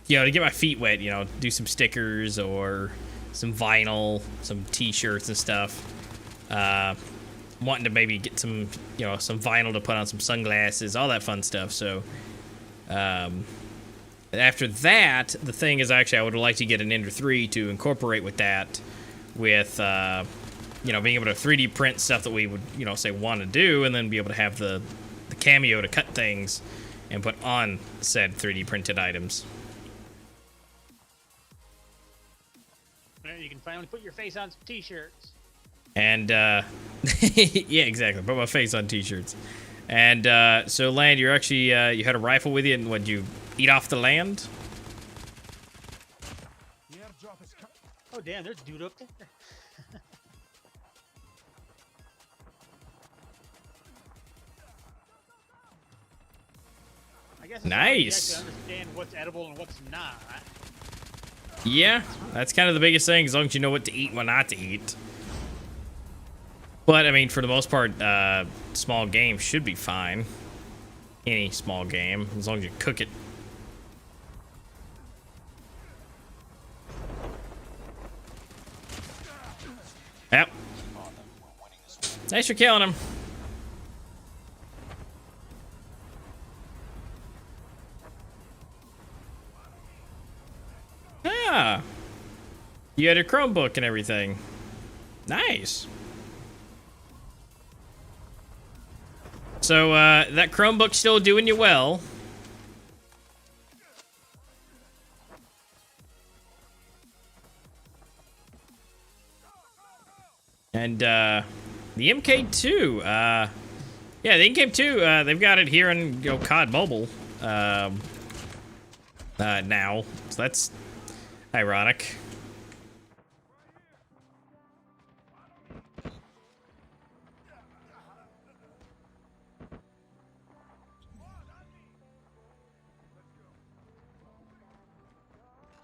to get my feet wet, do some stickers or some vinyl, some t-shirts and stuff. Wanting to maybe get some, some vinyl to put on some sunglasses, all that fun stuff. So, after that, the thing is actually I would like to get an Ender 3 to incorporate with that, with, being able to 3D print stuff that we would, say want to do, and then be able to have the Cameo to cut things and put on said 3D printed items. You can finally put your face on some t-shirts. And, yeah, exactly. Put my face on t-shirts. And, so, Land, you're actually, you had a rifle with you, and what'd you eat off the land? Oh, damn, there's a dude up there. I guess nice. You have to understand what's edible and what's not. Yeah, that's kind of the biggest thing, as long as you know what to eat and what not to eat. But, I mean, for the most part, small game should be fine. Any small game, as long as you cook it. Yep. Thanks for killing him. Ah. You had a Chromebook and everything. Nice. So, that Chromebook's still doing you well. And, the MK2, yeah, the MK2, they've got it here on, COD Mobile, now. So that's ironic.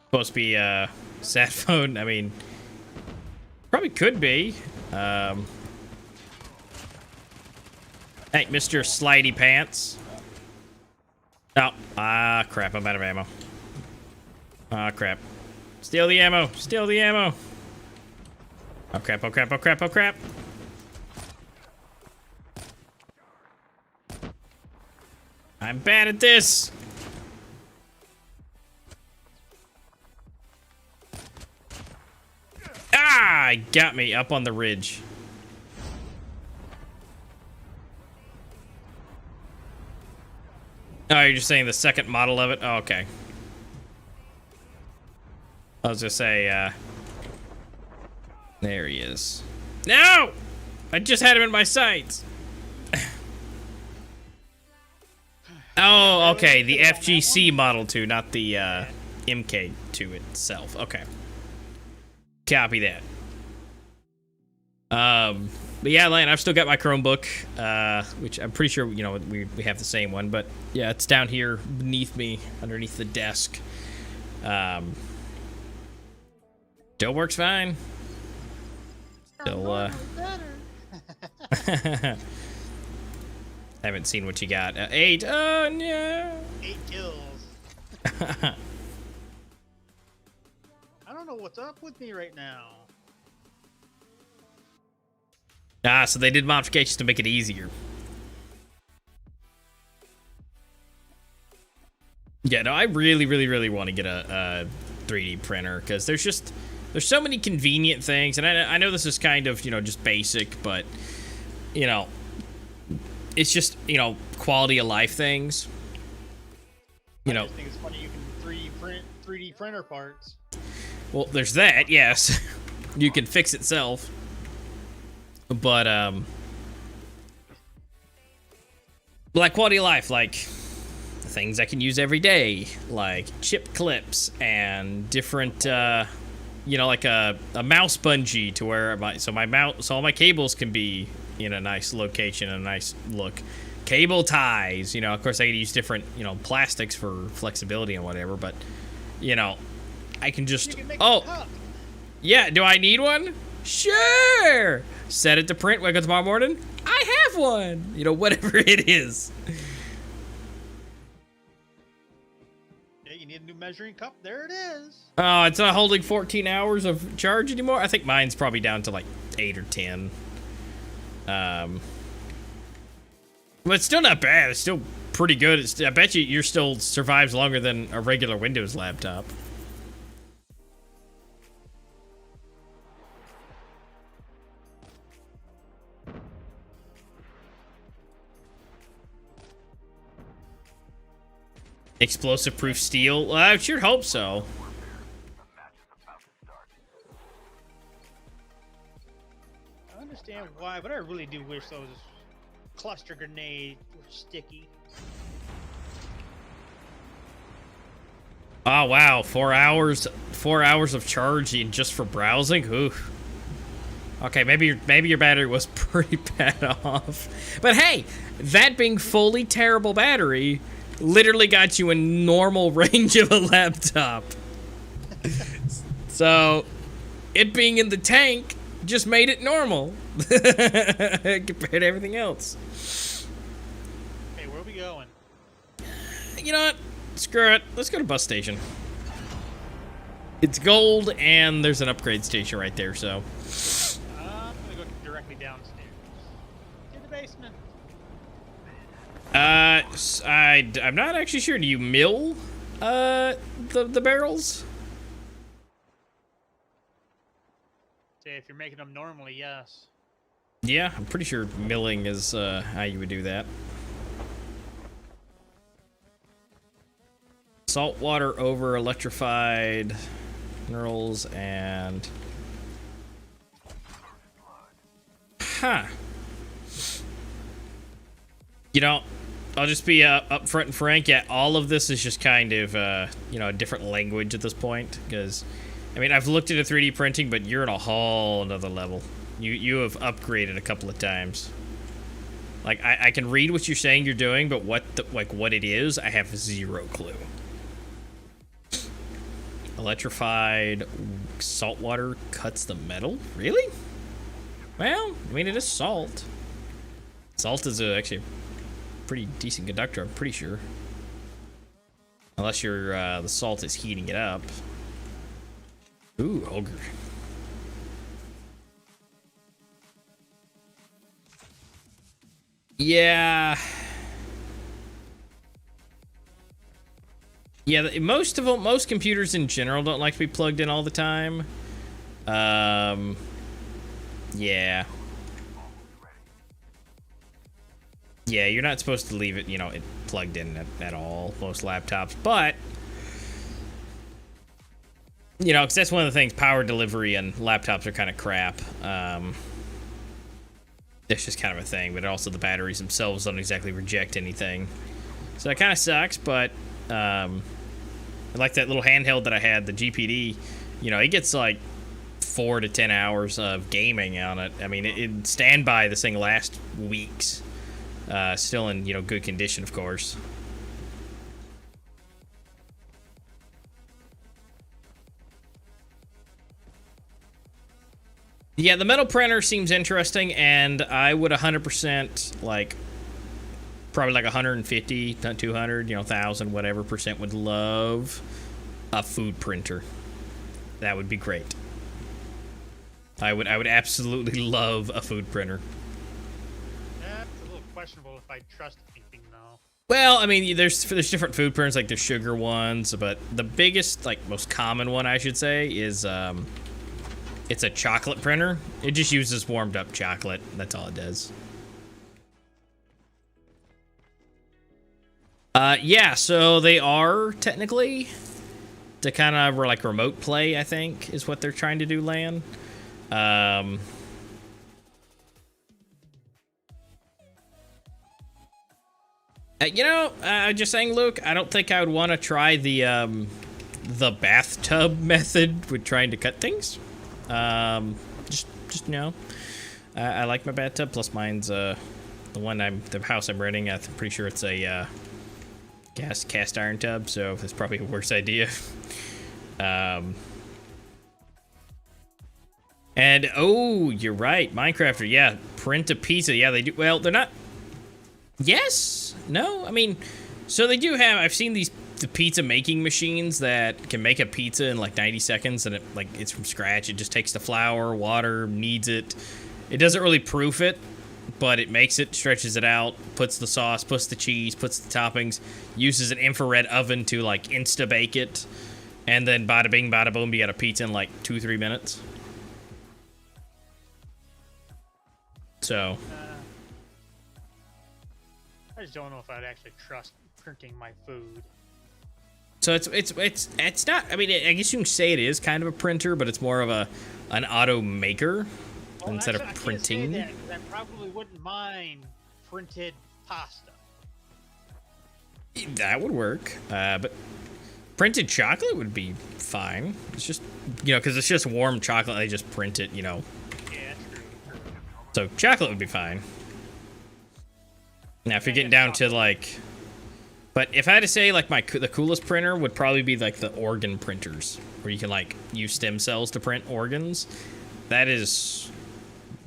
Supposed to be, Sat phone, I mean, probably could be. Hey, Mr. Slidey Pants. Oh, crap, I'm out of ammo. Crap. Steal the ammo, steal the ammo. Oh, crap, oh, crap, oh, crap, oh, crap. I'm bad at this. Got me up on the ridge. Oh, you're just saying the second model of it? Oh, okay. I was gonna say, there he is. No! I just had him in my sights. Oh, okay, the FGC Model 2, not the, MK2 itself. Okay. Copy that. But yeah, Lan, I've still got my Chromebook, which I'm pretty sure, you know, we have the same one, but yeah, it's down here beneath me, underneath the desk. Still works fine. Still, haven't seen what you got. 8, oh no! 8 kills. I don't know what's up with me right now. So they did modifications to make it easier. Yeah, no, I really want to get a 3D printer, because there's so many convenient things, and I know this is kind of, you know, just basic, but, you know, it's just, you know, quality of life things. You know, I just think it's funny you can 3D printer parts. Well, there's that, yes. You can fix itself. But, like quality of life, like things I can use every day, like chip clips and different, you know, like a mouse bungee to where all my cables can be in a nice location and a nice look. Cable ties, you know, of course I can use different, you know, plastics for flexibility and whatever, but, you know, I can just, yeah, do I need one? Sure! Set it to print, wake up tomorrow morning, I have one! You know, whatever it is. Yeah, you need a new measuring cup, there it is. Oh, it's not holding 14 hours of charge anymore? I think mine's probably down to like 8 or 10. But it's still not bad, it's still pretty good. I bet you still survives longer than a regular Windows laptop. Explosive proof steel? Well, I sure hope so. I understand why, but I really do wish those cluster grenades were sticky. Oh wow, 4 hours of charging just for browsing? Oof. Okay, maybe your battery was pretty bad off. But hey, that being fully terrible battery literally got you in normal range of a laptop. So, it being in the tank just made it normal compared to everything else. Hey, where are we going? You know what? Screw it. Let's go to bus station. It's gold, and there's an upgrade station right there, so. I'm gonna go directly downstairs. To the basement. I'm not actually sure. Do you mill, the barrels? Say, if you're making them normally, yes. Yeah, I'm pretty sure milling is, how you would do that. Saltwater over electrified minerals and... Huh. You know, I'll just be upfront and frank. Yeah, all of this is just kind of, you know, a different language at this point. Because, I mean, I've looked at a 3D printing, but you're at a whole another level. You have upgraded a couple of times. Like, I can read what you're saying you're doing, but what it is, I have zero clue. Electrified salt water cuts the metal? Really? Well, I mean, it is salt. Salt is actually a pretty decent conductor, I'm pretty sure. Unless the salt is heating it up. Ooh, ogre. Yeah. Yeah, most computers in general don't like to be plugged in all the time. Yeah. Yeah, you're not supposed to leave it, it plugged in at all, most laptops. But, because that's one of the things, power delivery and laptops are kind of crap. That's just kind of a thing, but also the batteries themselves don't exactly reject anything. So that kind of sucks, but, like that little handheld that I had, the GPD, it gets like 4 to 10 hours of gaming on it. I mean, it standby, this thing lasts weeks. Still in, good condition, of course. Yeah, the metal printer seems interesting, and I would 100%, probably 150, not 200, 1,000, whatever percent would love a food printer. That would be great. I would absolutely love a food printer. That's a little questionable if I trust anything, though. Well, I mean, there's different food printers, like there's sugar ones, but the biggest, most common one, I should say, is, it's a chocolate printer. It just uses warmed up chocolate. That's all it does. Yeah, so they are technically to kind of remote play, I think, is what they're trying to do, LAN. Just saying, Luke, I don't think I would want to try the bathtub method with trying to cut things. Just I like my bathtub, plus mine's the house I'm renting. I'm pretty sure it's a cast iron tub, so that's probably a worse idea. And oh, you're right, Minecrafter, yeah, print a pizza. Yeah, they do. Well, they're not. Yes, no, I mean, so they do have. I've seen the pizza making machines that can make a pizza in 90 seconds, and it's from scratch. It just takes the flour, water, kneads it. It doesn't really proof it, but it makes it, stretches it out, puts the sauce, puts the cheese, puts the toppings, uses an infrared oven to insta bake it, and then bada bing, bada boom, you got a pizza in 2-3 minutes. So I just don't know if I'd actually trust printing my food. So it's not. I mean, I guess you can say it is kind of a printer, but it's more of an auto maker instead of printing. I can't say that, 'cause I probably wouldn't mind printed pasta. That would work, but printed chocolate would be fine. It's just because it's just warm chocolate. They just print it. Yeah, that's true. So chocolate would be fine. Now, if you're getting down to but if I had to say the coolest printer would probably be the organ printers, where you can use stem cells to print organs. That is,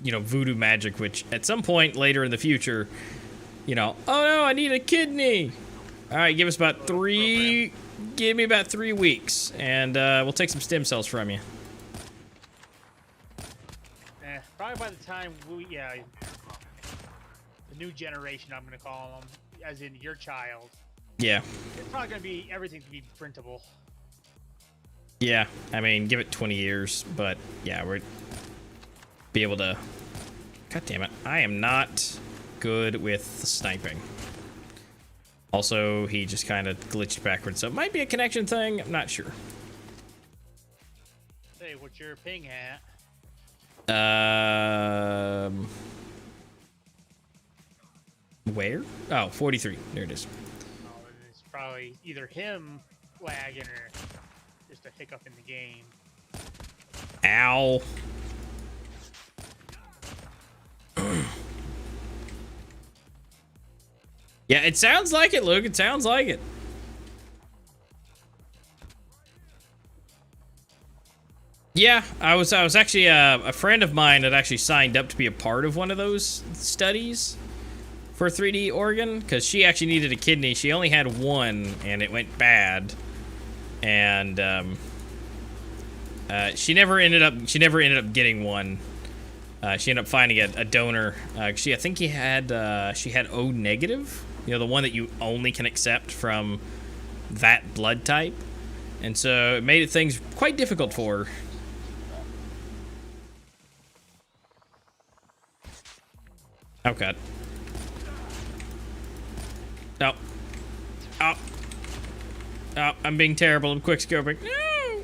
voodoo magic. Which at some point later in the future, oh no, I need a kidney. All right, give me about 3 weeks, and we'll take some stem cells from you. Probably by the time the new generation, I'm gonna call them, as in your child. Yeah. It's probably gonna be everything to be printable. Yeah, I mean, give it 20 years, but yeah, we're be able to. God damn it, I am not good with sniping. Also, he just kind of glitched backwards, so it might be a connection thing. I'm not sure. Hey, what's your ping at? Where? Oh, 43. There it is. Oh, it's probably either him lagging or just a hiccup in the game. Ow. Yeah, it sounds like it, Luke. It sounds like it. Yeah, I was actually a friend of mine had actually signed up to be a part of one of those studies for 3D organ because she actually needed a kidney. She only had one, and it went bad, and she never ended up getting one. She ended up finding a donor. I think she had O negative. You know, the one that you only can accept from that blood type, and so it made things quite difficult for her. Oh god. No. Oh. Oh, I'm being terrible. I'm quick scoping. No.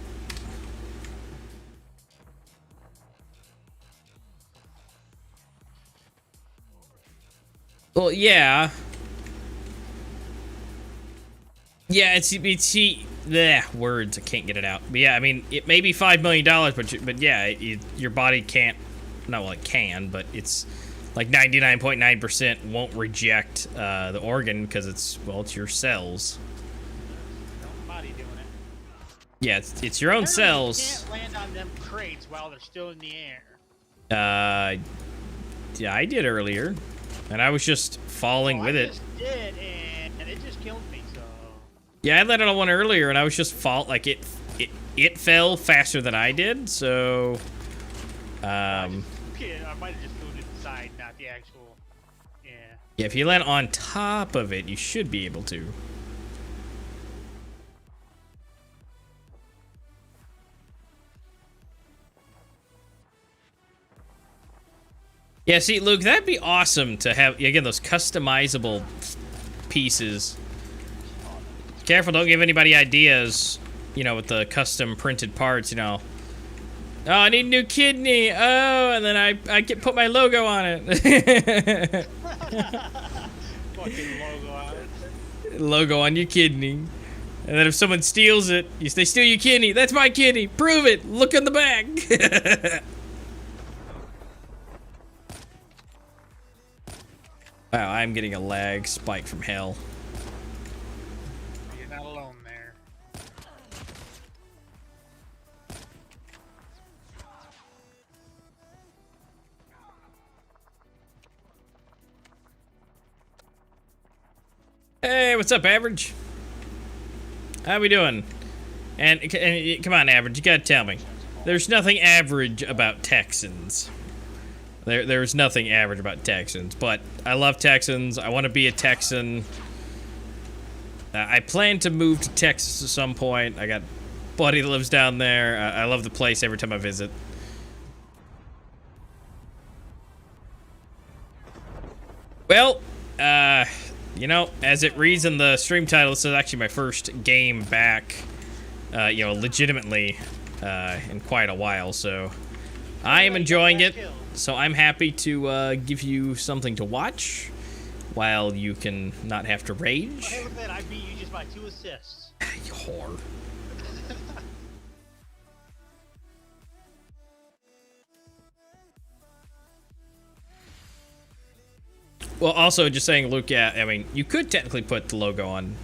Well, yeah. Yeah, it's words. I can't get it out. But yeah, I mean, it may be $5 million, but yeah, your body can't. Not well, it can, but it's like 99.9% won't reject the organ because it's your cells. Body doing it. Yeah, it's your own cells. You can't land on them crates while they're still in the air. Yeah, I did earlier, and I was just falling with it. I just did, and it just killed me. So. Yeah, I landed on one earlier, and I was just it fell faster than I did. So, I might have just moved it inside, not the actual. Yeah. Yeah, if you land on top of it, you should be able to. Yeah, see, Luke, that'd be awesome to have, again, those customizable pieces. Careful, don't give anybody ideas, you know, with the custom printed parts, you know. Oh, I need a new kidney. Oh, and then I put my logo on it. Fucking logo on it. Logo on your kidney. And then if someone steals it, they steal your kidney. That's my kidney. Prove it. Look in the back. Wow, I'm getting a lag spike from hell. You're not alone there. Hey, what's up, Average? How we doing? And come on, Average, you gotta tell me. There's nothing average about Texans. There's nothing average about Texans, but I love Texans. I want to be a Texan. I plan to move to Texas at some point. I got a buddy that lives down there. I love the place every time I visit. Well, you know, as it reads in the stream title, this is actually my first game back, you know, legitimately, in quite a while, so I am enjoying it. So I'm happy to give you something to watch while you can not have to rage. Hey, look at that. I beat you just by 2 assists. You whore. Well, also just saying, Luke, yeah, I mean, you could technically put the logo on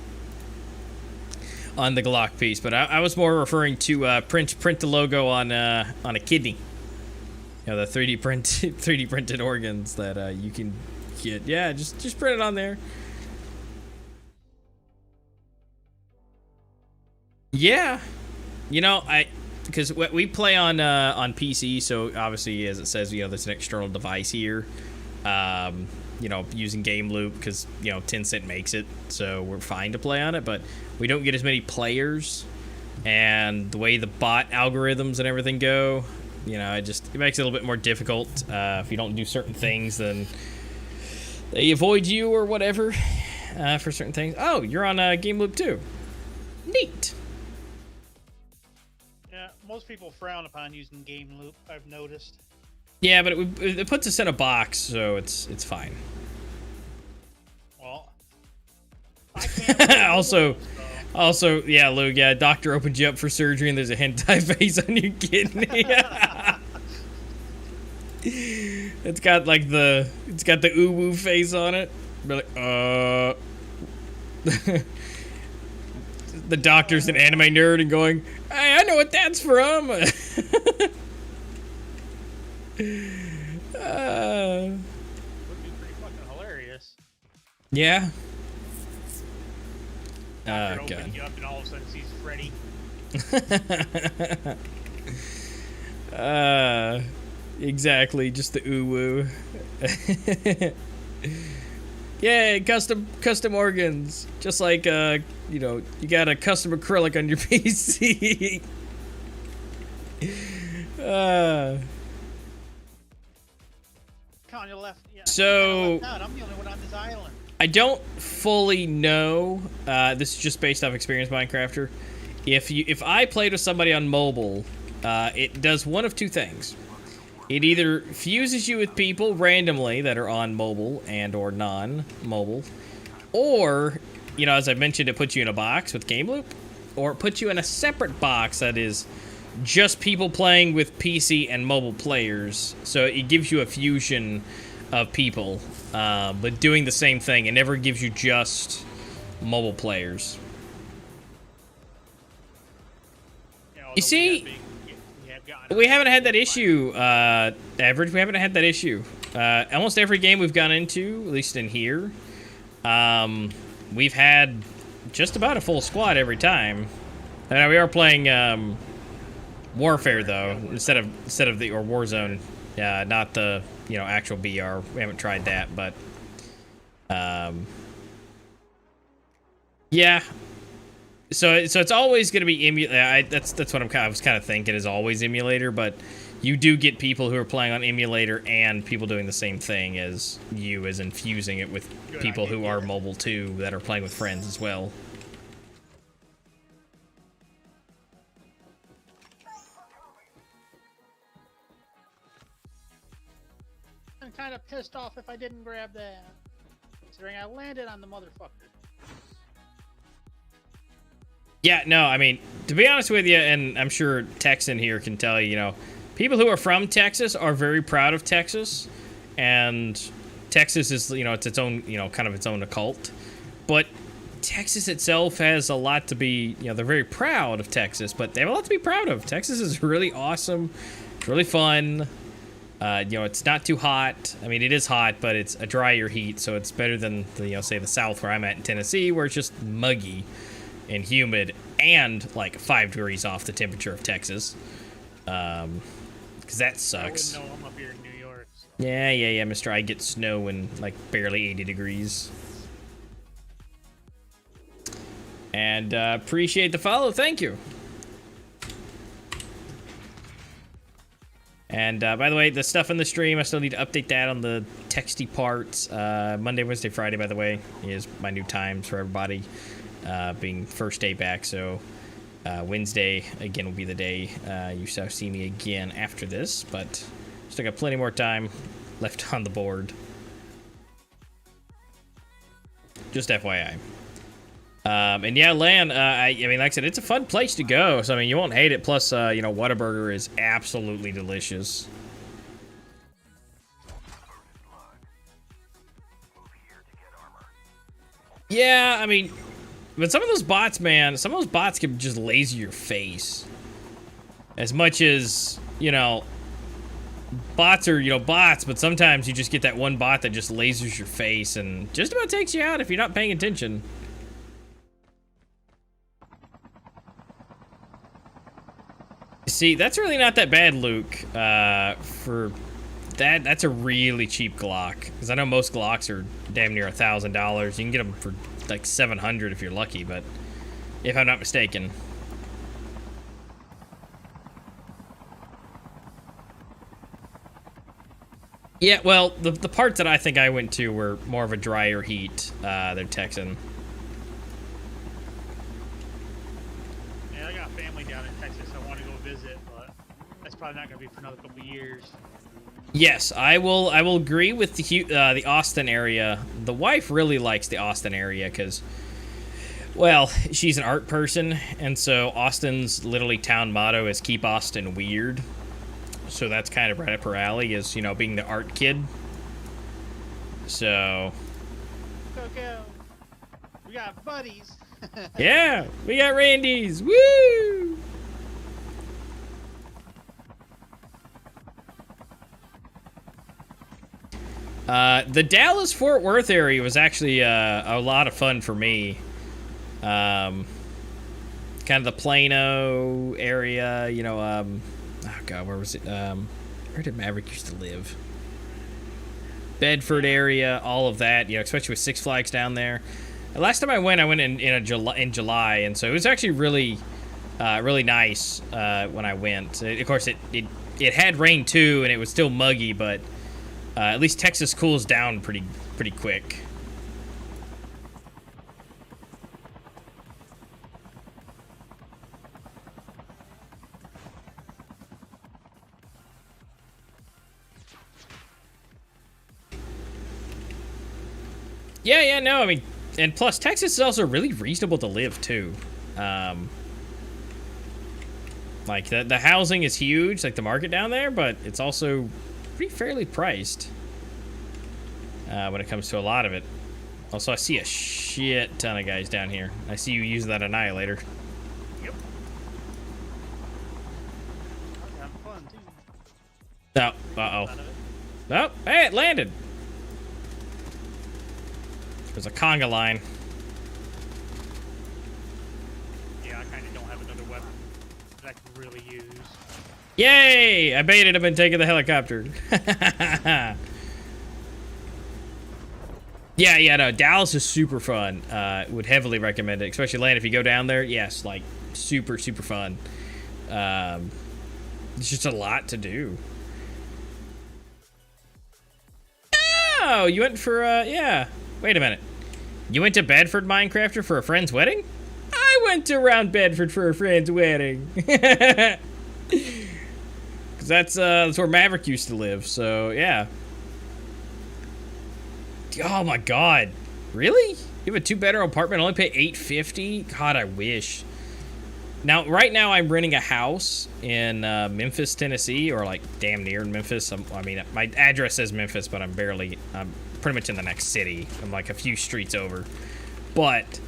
the Glock piece, but I was more referring to print the logo on a kidney. You know, the 3D printed organs that you can get. Yeah, just print it on there. Yeah, you know, because we play on PC, so obviously, as it says, you know, there's an external device here. You know, using game loop because, you know, Tencent makes it, so we're fine to play on it, but we don't get as many players, and the way the bot algorithms and everything go, you know, it makes it a little bit more difficult. If you don't do certain things, then they avoid you or whatever for certain things. Oh, you're on game loop too. Neat. Yeah, most people frown upon using game loop, I've noticed. Yeah, but it puts us in a box, so it's fine. Well, I can't. Also, yeah, Luke, yeah, doctor opens you up for surgery and there's a hentai face on your kidney. It's got the uwu face on it. Be like, the doctor's an anime nerd and going, hey, I know what that's from. Would be pretty fucking hilarious. Yeah. After Oh, opening God. you up and all of a sudden sees Freddy. Exactly, just the ooh-woo. Yay, custom organs. Just like, you know, you got a custom acrylic on your PC. Con, you left. Yeah, So- left out. I'm the only one on this island. I don't fully know. This is just based off experience, Minecrafter. If I played with somebody on mobile, it does one of two things. It either fuses you with people randomly that are on mobile and or non-mobile, or, you know, as I mentioned, it puts you in a box with Game Loop, or it puts you in a separate box that is just people playing with PC and mobile players. So it gives you a fusion of people, but doing the same thing. It never gives you just mobile players. You, know, You see, we haven't had that issue, Average. We haven't had that issue. Almost every game we've gone into, at least in here, we've had just about a full squad every time. And we are playing Warfare though, instead of the Warzone, not the actual BR. We haven't tried that, but yeah. So it's always going to be emulator. That's what I was kind of thinking is always emulator, but you do get people who are playing on emulator and people doing the same thing as you, as infusing it with people who are mobile too, that are playing with friends as well. I'm kind of pissed off if I didn't grab that, considering I landed on the motherfucker. Yeah, no, I mean, to be honest with you, and I'm sure Texan here can tell you, people who are from Texas are very proud of Texas, and Texas is, it's its own, kind of its own occult, but Texas itself has a lot to be, they're very proud of Texas, but they have a lot to be proud of. Texas is really awesome, it's really fun, it's not too hot. I mean, it is hot, but it's a drier heat, so it's better than, say the South where I'm at in Tennessee, where it's just muggy and humid and like 5 degrees off the temperature of Texas, because that sucks. I wouldn't know, I'm up here in New York. So. Yeah, mister. I get snow in like barely 80 degrees. And appreciate the follow, thank you. And by the way, the stuff in the stream, I still need to update that on the texty parts. Monday, Wednesday, Friday, by the way, is my new times for everybody. Being first day back, so Wednesday again will be the day you shall see me again after this, but still got plenty more time left on the board. Just FYI. And yeah, LAN, I mean, like I said, it's a fun place to go, so I mean, you won't hate it. Plus, Whataburger is absolutely delicious. Yeah, I mean, but some of those bots, man, some of those bots can just laser your face. As much as, bots are, bots, but sometimes you just get that one bot that just lasers your face and just about takes you out if you're not paying attention. See, that's really not that bad, Luke. For that, that's a really cheap Glock. Because I know most Glocks are damn near $1,000. You can get them for like $700 if you're lucky, but if I'm not mistaken. Yeah, well, the parts that I think I went to were more of a drier heat. They're Texan. Yeah, I got family down in Texas. I want to go visit, but that's probably not going to be for another couple of years. Yes, I will agree with the Austin area. The wife really likes the Austin area because, well, she's an art person, and so Austin's literally town motto is "Keep Austin Weird." So that's kind of right up her alley, is being the art kid. So. Go. We got buddies. Yeah, we got Randy's. Woo! The Dallas-Fort Worth area was actually a lot of fun for me. Kind of the Plano area, you know, oh god, where was it? Where did Maverick used to live? Bedford area, all of that, you know, especially with Six Flags down there. Last time I went in July, and so it was actually really nice when I went. Of course, it had rain too, and it was still muggy, but at least Texas cools down pretty quick. Yeah, no, I mean, and plus Texas is also really reasonable to live too. Like the housing is huge, like the market down there, but it's also pretty fairly priced when it comes to a lot of it. Also, I see a shit ton of guys down here. I see you use that annihilator. Yep. I was having fun too. Oh, oh, hey, it landed. There's a conga line. Yeah, I kind of don't have another weapon that I can really use. Yay! I baited him and taken the helicopter. Yeah, no, Dallas is super fun. Would heavily recommend it, especially Land if you go down there. Yes, like super fun. It's just a lot to do. Oh, you went for yeah. Wait a minute. You went to Bedford, Minecrafter, for a friend's wedding? I went around Bedford for a friend's wedding. Cause that's where Maverick used to live. So yeah. Oh my god. Really? You have a 2-bedroom apartment, only pay $850? God, I wish. Now, right now, I'm renting a house in Memphis, Tennessee, or like damn near Memphis. I mean, my address says Memphis, but I'm pretty much in the next city. I'm like a few streets over. But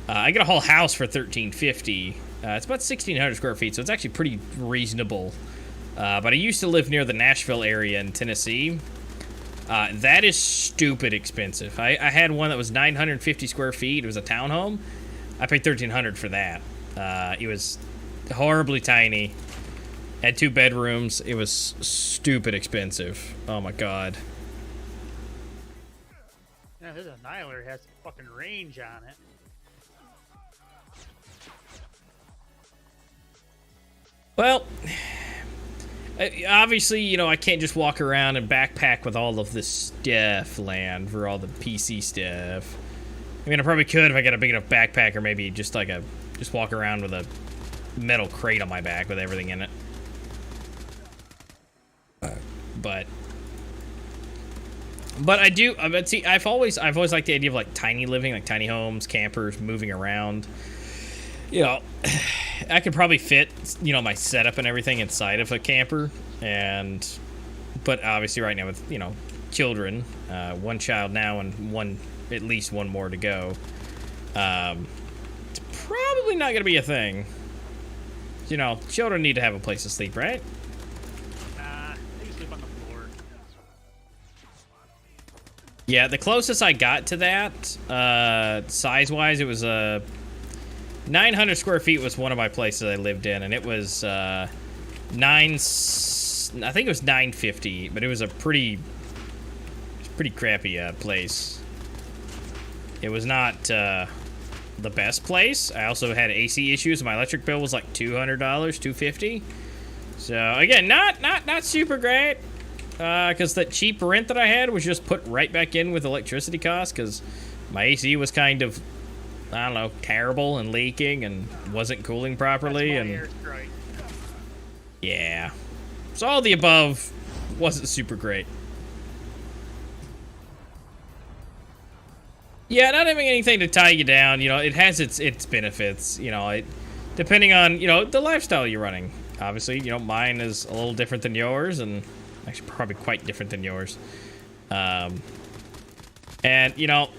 I get a whole house for $1,350. It's about 1,600 square feet, so it's actually pretty reasonable. But I used to live near the Nashville area in Tennessee. That is stupid expensive. I had one that was 950 square feet. It was a townhome. I paid $1,300 for that. It was horribly tiny. Had 2 bedrooms. It was stupid expensive. Oh my god. Yeah, this annihilator has fucking range on it. Well, obviously, you know, I can't just walk around and backpack with all of this stuff, Land, for all the PC stuff. I mean, I probably could if I got a big enough backpack, or maybe just like just walk around with a metal crate on my back with everything in it. But I do. But see, I've always liked the idea of like tiny living, like tiny homes, campers, moving around. You know, I could probably fit, you know, my setup and everything inside of a camper, but obviously right now with, you know, children, 1 child now and at least one more to go, it's probably not gonna be a thing. You know, children need to have a place to sleep, right? They sleep on the floor. Yeah, the closest I got to that, size-wise, it was 900 square feet was one of my places I lived in, and it was I think it was 950, but it was a pretty crappy place. It was not the best place. I also had AC issues. My electric bill was like $200, $250. So again, not super great, because that cheap rent that I had was just put right back in with electricity costs, because my AC was kind of, I don't know, terrible and leaking and wasn't cooling properly, and yeah, so all the above wasn't super great. Yeah, not having anything to tie you down, you know, it has its benefits, you know, depending on, you know, the lifestyle you're running. Obviously, you know, mine is a little different than yours, and actually probably quite different than yours. And, you know,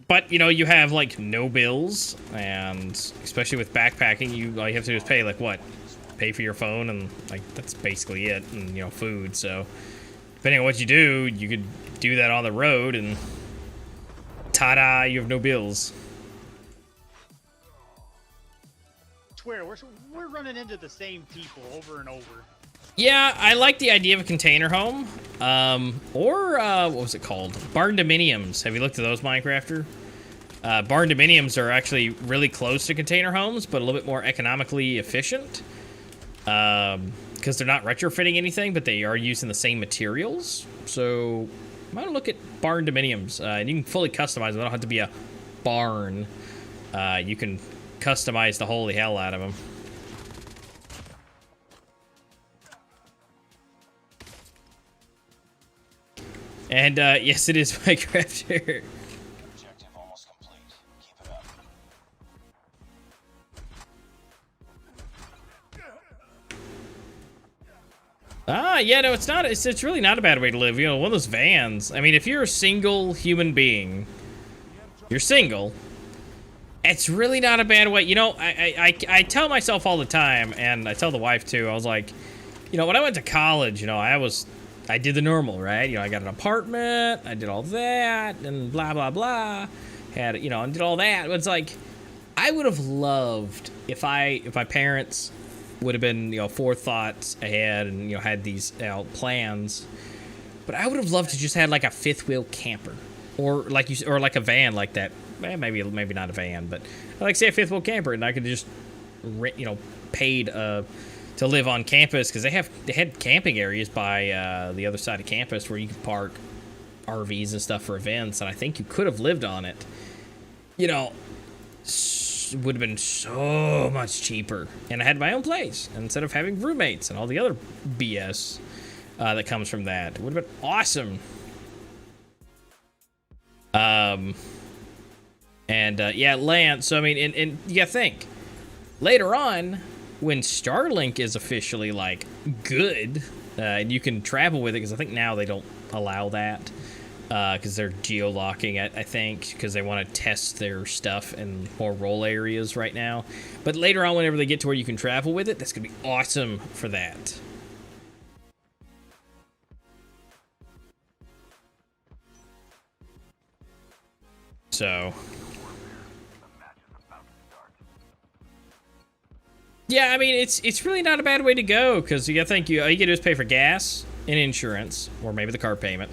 but, you know, you have, like, no bills, and especially with backpacking, all you have to do is pay, like, what? Pay for your phone, and, like, that's basically it, and, you know, food, so depending on what you do, you could do that on the road, and ta-da, you have no bills. Swear, we're running into the same people over and over. Yeah, I like the idea of a container home. Or what was it called? Barn dominiums. Have you looked at those, Minecrafter? Barn dominiums are actually really close to container homes, but a little bit more economically efficient. Because they're not retrofitting anything, but they are using the same materials. So I'm gonna look at barn dominiums. And you can fully customize them. They don't have to be a barn. You can customize the holy hell out of them. And yes, it is Minecraft. Objective almost complete. Keep it up. Yeah, no, it's not. It's really not a bad way to live. You know, one of those vans. I mean, if you're a single human being, you're single. It's really not a bad way. You know, I tell myself all the time, and I tell the wife too. I was like, you know, when I went to college, you know, I did the normal, right? You know, I got an apartment, I did all that, and blah, blah, blah. Had, you know, and did all that. But it's like, I would have loved if my parents would have been, you know, forethought ahead and, you know, had these, you know, plans. But I would have loved to just had like a fifth wheel camper, or like a van like that. Maybe not a van, but like say a fifth wheel camper, and I could just rent, you know, paid to live on campus, because they had camping areas by the other side of campus where you could park RVs and stuff for events, and I think you could have lived on it. You know, would have been so much cheaper, and I had my own place instead of having roommates and all the other BS that comes from that. It would have been awesome. Yeah, Lance. So I mean, and you gotta think later on, when Starlink is officially like good, and you can travel with it, because I think now they don't allow that, because they're geo-locking it, I think, because they want to test their stuff in more rural areas right now. But later on, whenever they get to where you can travel with it, that's gonna be awesome for that. So yeah, I mean, it's really not a bad way to go, because you gotta think, all you gotta do is pay for gas and insurance, or maybe the car payment.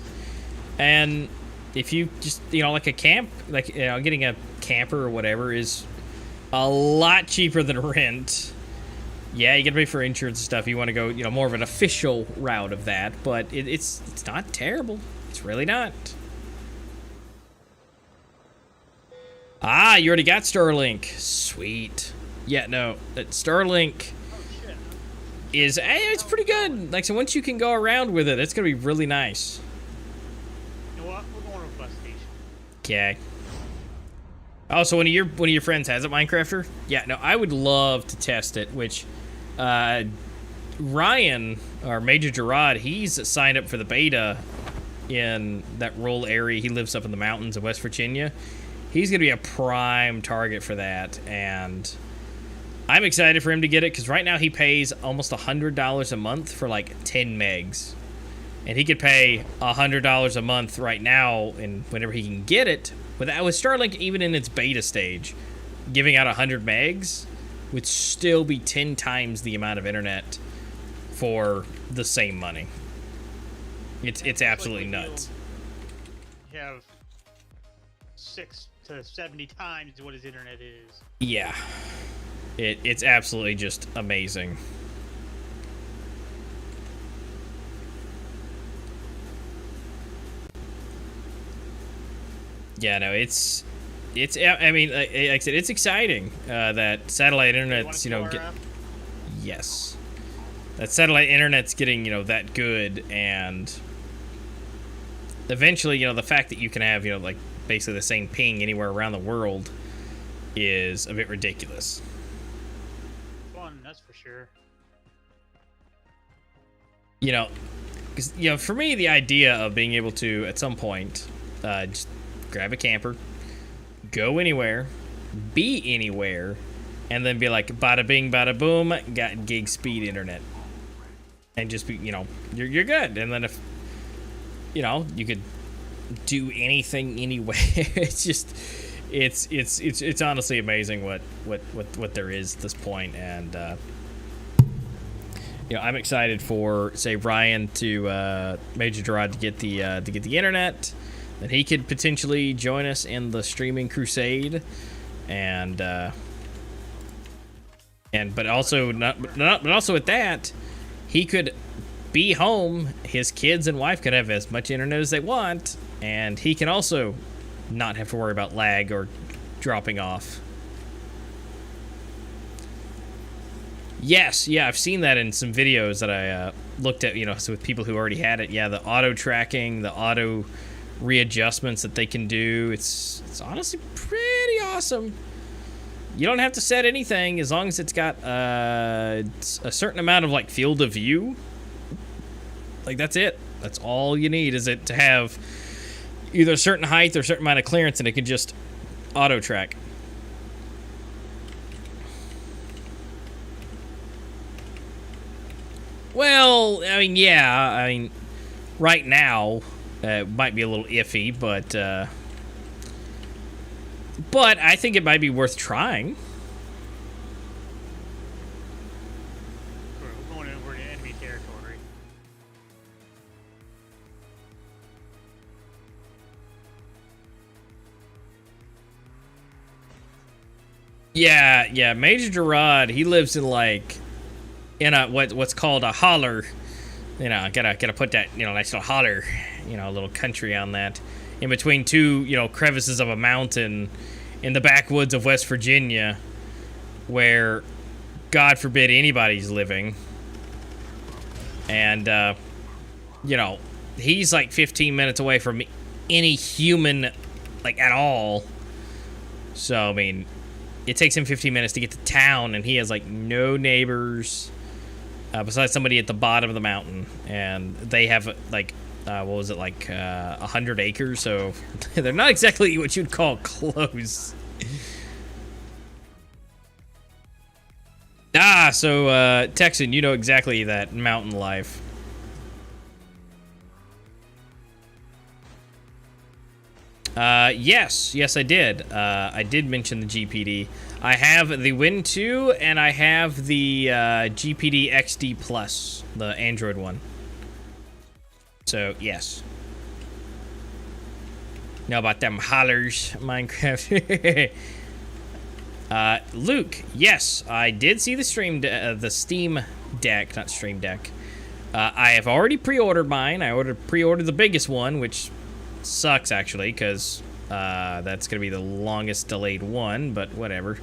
And if you just, you know, like a camp, like, you know, getting a camper or whatever is a lot cheaper than rent. Yeah, you gotta pay for insurance and stuff. You want to go, you know, more of an official route of that, but it's not terrible. It's really not. Ah, you already got Starlink. Sweet. Yeah, no, Starlink is, it's pretty good. Like, so once you can go around with it, it's gonna be really nice. You know what? We're going to a bus station. Okay. Oh, so one of your friends has it, Minecrafter? Yeah, no, I would love to test it, which Ryan, or Major Gerard, he's signed up for the beta in that rural area. He lives up in the mountains of West Virginia. He's gonna be a prime target for that, and I'm excited for him to get it, because right now he pays almost $100 a month for like 10 megs. And he could pay $100 a month right now, and whenever he can get it, with Starlink, even in its beta stage, giving out 100 megs would still be 10 times the amount of internet for the same money. It's absolutely nuts. You have 6 to 70 times what his internet is. Yeah. It's absolutely just amazing. Yeah, no, it's I mean, like I said, it's exciting that satellite internet's, you know, yes, that satellite internet's getting, you know, that good, and eventually, you know, the fact that you can have, you know, like basically the same ping anywhere around the world is a bit ridiculous. Fun, that's for sure. You know, because, you know, for me, the idea of being able to at some point just grab a camper, go anywhere, be anywhere, and then be like, bada bing, bada boom, got gig speed internet, and just be, you know, you're good. And then if, you know, you could do anything anyway. It's just, it's honestly amazing what there is at this point, and you know, I'm excited for, say, Ryan to Major Gerard to get the internet, that he could potentially join us in the streaming crusade, and but also with that, he could be home, his kids and wife could have as much internet as they want, and he can also not have to worry about lag or dropping off. Yes, yeah, I've seen that in some videos that I looked at, you know, so with people who already had it. Yeah, the auto tracking, the auto readjustments that they can do, it's honestly pretty awesome. You don't have to set anything as long as it's got a certain amount of like field of view. Like, that's it. That's all you need, is it to have either a certain height or a certain amount of clearance, and it can just auto track. Well, I mean, yeah, I mean, right now it might be a little iffy, but I think it might be worth trying. We're going over to enemy territory. Yeah, Major Gerard, he lives in like in a what's called a holler. You know, gotta put that, you know, nice little holler, you know, a little country on that, in between two, you know, crevices of a mountain in the backwoods of West Virginia, where God forbid anybody's living. And you know, he's like 15 minutes away from any human, like, at all. So I mean, it takes him 15 minutes to get to town, and he has like no neighbors besides somebody at the bottom of the mountain, and they have like what was it, like 100 acres, so they're not exactly what you'd call close. So Texan, you know exactly that mountain life. Yes, I did. I did mention the GPD. I have the Win 2, and I have the GPD XD Plus, the Android one. So, yes. Know about them hollers, Minecraft. Luke, yes, I did see the the Steam Deck, not Stream Deck. I have already pre-ordered mine. I pre-ordered the biggest one, which sucks actually, because that's gonna be the longest delayed one, but whatever.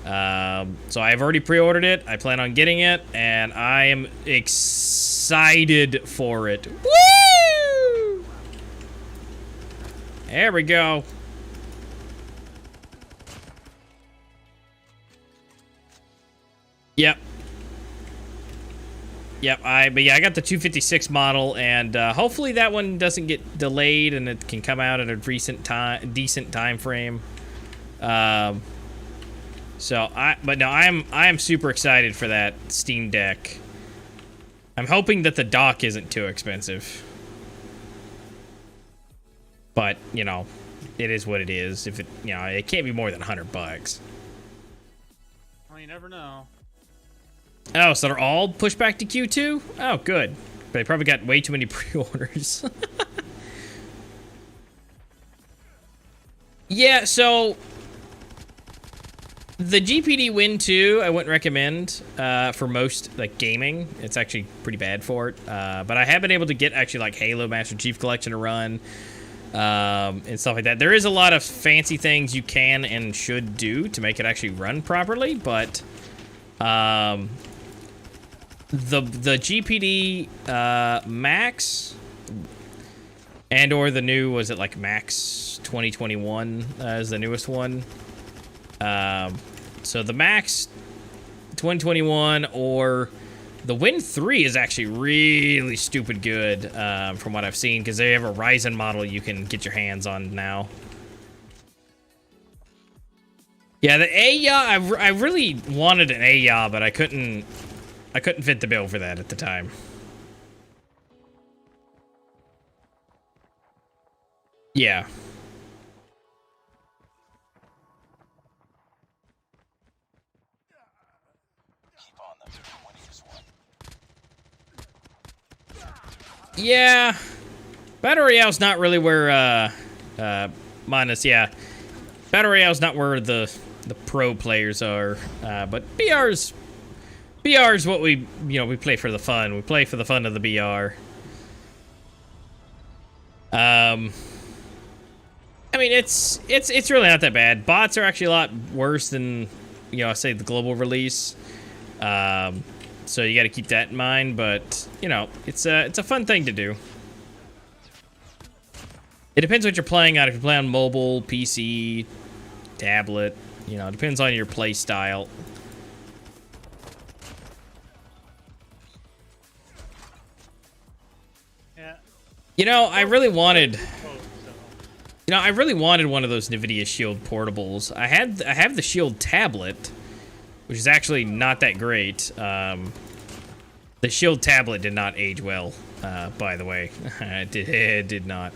So I've already pre-ordered it. I plan on getting it, and I am excited for it. Woo! There we go. Yep. But yeah, I got the 256 model, and hopefully that one doesn't get delayed and it can come out at a decent time frame. But no, I am super excited for that Steam Deck. I'm hoping that the dock isn't too expensive. But, you know, it is what it is. If it, you know, it can't be more than $100. Well, you never know. Oh, so they're all pushed back to Q2? Oh, good. But they probably got way too many pre-orders. Yeah, so the GPD Win 2 I wouldn't recommend for most, like, gaming. It's actually pretty bad for it. But I have been able to get actually like Halo Master Chief Collection to run and stuff like that. There is a lot of fancy things you can and should do to make it actually run properly, but the GPD Max and or the new, was it like Max 2021 is the newest one. So the Max 2021 or the Win 3 is actually really stupid good from what I've seen, because they have a Ryzen model you can get your hands on now. Yeah, the AYA, I really wanted an AYA, but I couldn't fit the bill for that at the time. Yeah. Keep on them. Winning this one. Yeah. Battle Royale's not really where, minus, yeah. Battle Royale's not where the pro players are, but BR's what we play for the fun. We play for the fun of the BR. I mean, it's really not that bad. Bots are actually a lot worse than, I say the global release. So you got to keep that in mind, but, it's a fun thing to do. It depends what you're playing on. If you play on mobile, PC, tablet, it depends on your play style. Yeah. I really wanted... Oh, I really wanted one of those NVIDIA Shield portables. I have the Shield tablet, which is actually not that great. The Shield tablet did not age well, by the way. It did not.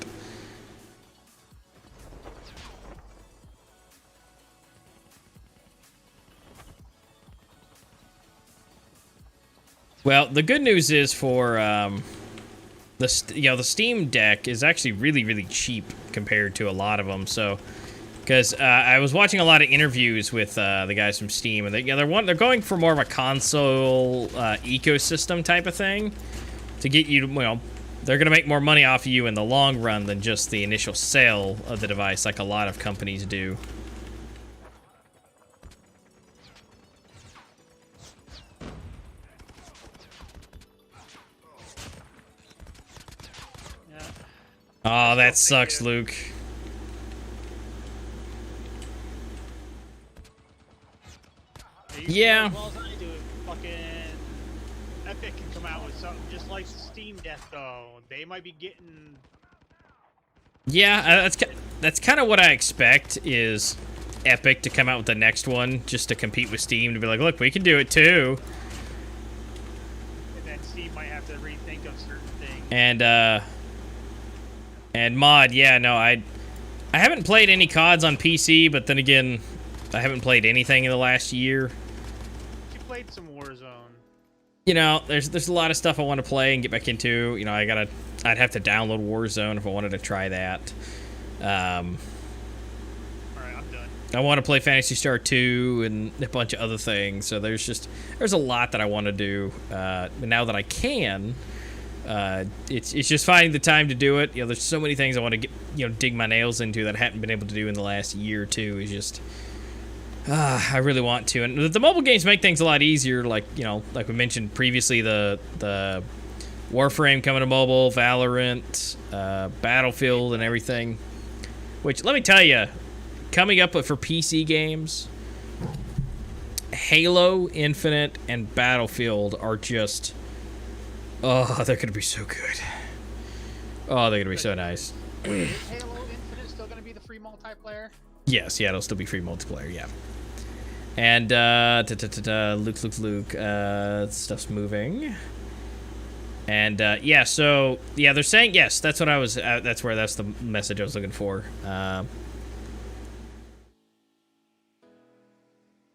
Well, the good news is for the Steam Deck is actually really, really cheap compared to a lot of them. So, because I was watching a lot of interviews with the guys from Steam, and they're going for more of a console ecosystem type of thing to get you. They're going to make more money off of you in the long run than just the initial sale of the device, like a lot of companies do. Oh, that sucks, Luke. Yeah. As well as I do it, fucking Epic can come out with something just like Steam Deck, though. They might be getting. Yeah, that's kind of what I expect is Epic to come out with the next one just to compete with Steam to be like, look, we can do it too. And then Steam might have to rethink of certain things. And mod, yeah, no, I haven't played any CODs on PC, but then again, I haven't played anything in the last year. You played some Warzone. There's a lot of stuff I want to play and get back into. I'd have to download Warzone if I wanted to try that. Alright, I'm done. I want to play Phantasy Star 2 and a bunch of other things. So there's a lot that I want to do. But now that I can, it's just finding the time to do it. There's so many things I want to get, dig my nails into that I haven't been able to do in the last year or two. Is just, I really want to. And the mobile games make things a lot easier. Like like we mentioned previously, the Warframe coming to mobile, Valorant, Battlefield, and everything. Which let me tell you, coming up for PC games, Halo Infinite and Battlefield are just. Oh, they're gonna be so good. Oh, they're gonna be so nice. Is Halo Infinite still gonna be the free multiplayer? Yes, yeah, it'll still be free multiplayer, yeah. And Luke, stuff's moving. And yeah, so yeah, they're saying yes. That's what I was. That's the message I was looking for.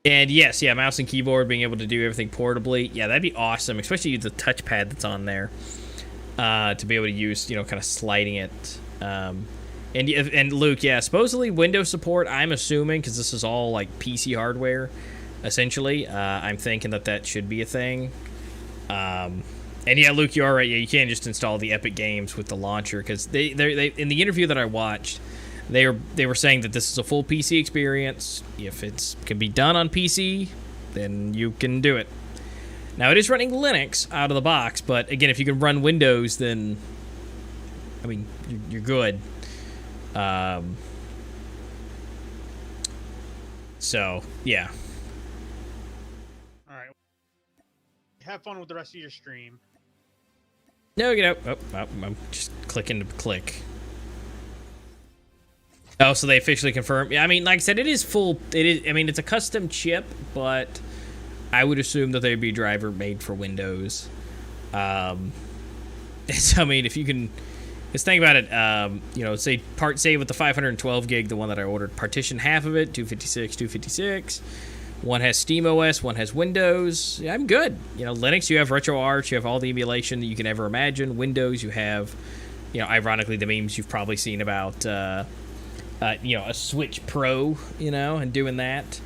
And yes, yeah, mouse and keyboard, being able to do everything portably. Yeah, that'd be awesome, especially the touchpad that's on there. To be able to use, kind of sliding it. And Luke, yeah, supposedly Windows support, I'm assuming, because this is all like PC hardware, essentially. I'm thinking that should be a thing. And yeah, Luke, you are right. Yeah, you can't just install the Epic games with the launcher, because they in the interview that I watched, they were saying that this is a full PC experience. If it can be done on PC, then you can do it. Now, it is running Linux out of the box, but again, if you can run Windows, then, I mean, you're good. So, yeah. Alright. Have fun with the rest of your stream. No, get out. Oh, I'm just clicking to click. Oh, so they officially confirmed. Yeah, I mean, like I said, it is full. It is. I mean, it's a custom chip, but I would assume that there'd be a driver made for Windows. So, I mean, if you can Just think about it. You know, say with the 512 gig, the one that I ordered, partition half of it, 256, 256. One has SteamOS, one has Windows. Yeah, I'm good. You know, Linux, you have RetroArch, you have all the emulation that you can ever imagine. Windows, you have, you know, ironically, the memes you've probably seen about, you know, a Switch Pro, you know, and doing that.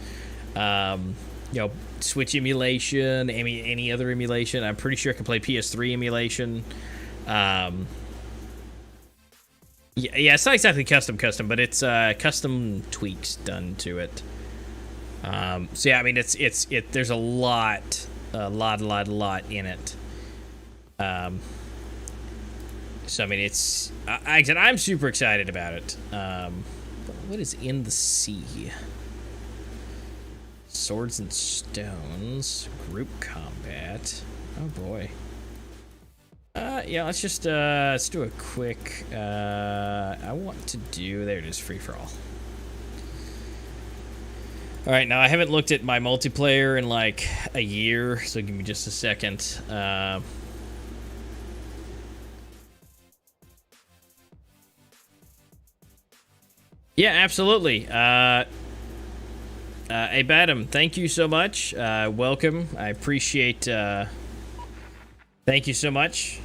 You know, Switch emulation, any other emulation. I'm pretty sure I can play PS3 emulation. Yeah, it's not exactly custom, but it's custom tweaks done to it. So yeah, I mean, there's a lot in it. So I mean, I'm super excited about it. What is in the sea? Swords and stones, group combat. Oh boy. Yeah, let's just let's do a quick. I want to do. There it is, free for all. All right, now I haven't looked at my multiplayer in like a year, so give me just a second. Yeah, absolutely. Hey, Badam, thank you so much. Welcome. I appreciate. Thank you so much.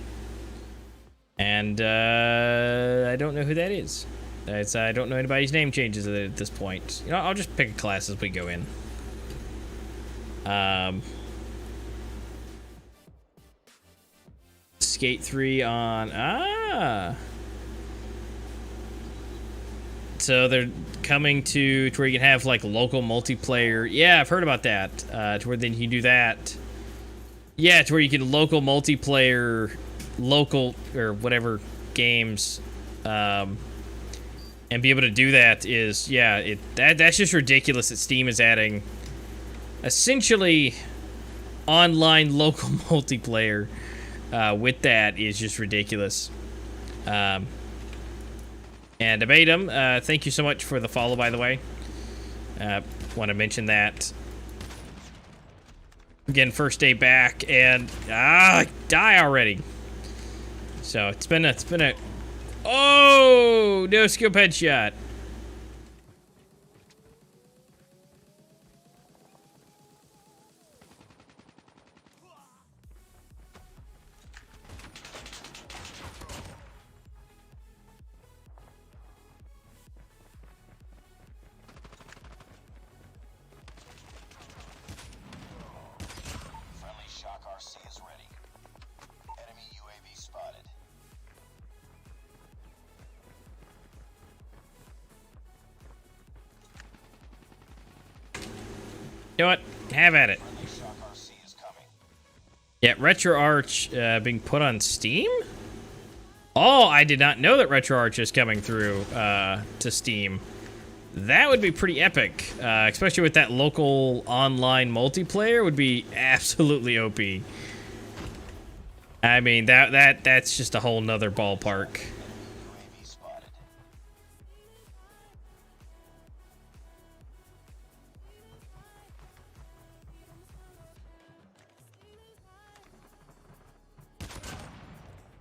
And I don't know who that is. I don't know anybody's name changes at this point. You know, I'll just pick a class as we go in. Skate 3 on... So they're coming to where you can have, like, local multiplayer. Yeah, I've heard about that. To where then you can do that. Yeah, to where you can local multiplayer, local, or whatever, games, and be able to do that is, yeah, that's just ridiculous that Steam is adding essentially online local multiplayer with that is just ridiculous. And Abatum, thank you so much for the follow, by the way. Want to mention that. Again, first day back, and die already. So it's been a oh, no scope headshot. Friendly Shock RC is ready. Enemy UAV spotted. You know what? Have at it. Friendly Shock RC is coming. Yeah, RetroArch being put on Steam? Oh, I did not know that RetroArch is coming through to Steam. That would be pretty epic, especially with that local online multiplayer. Would be absolutely OP. I mean, that's just a whole nother ballpark. UAV spotted.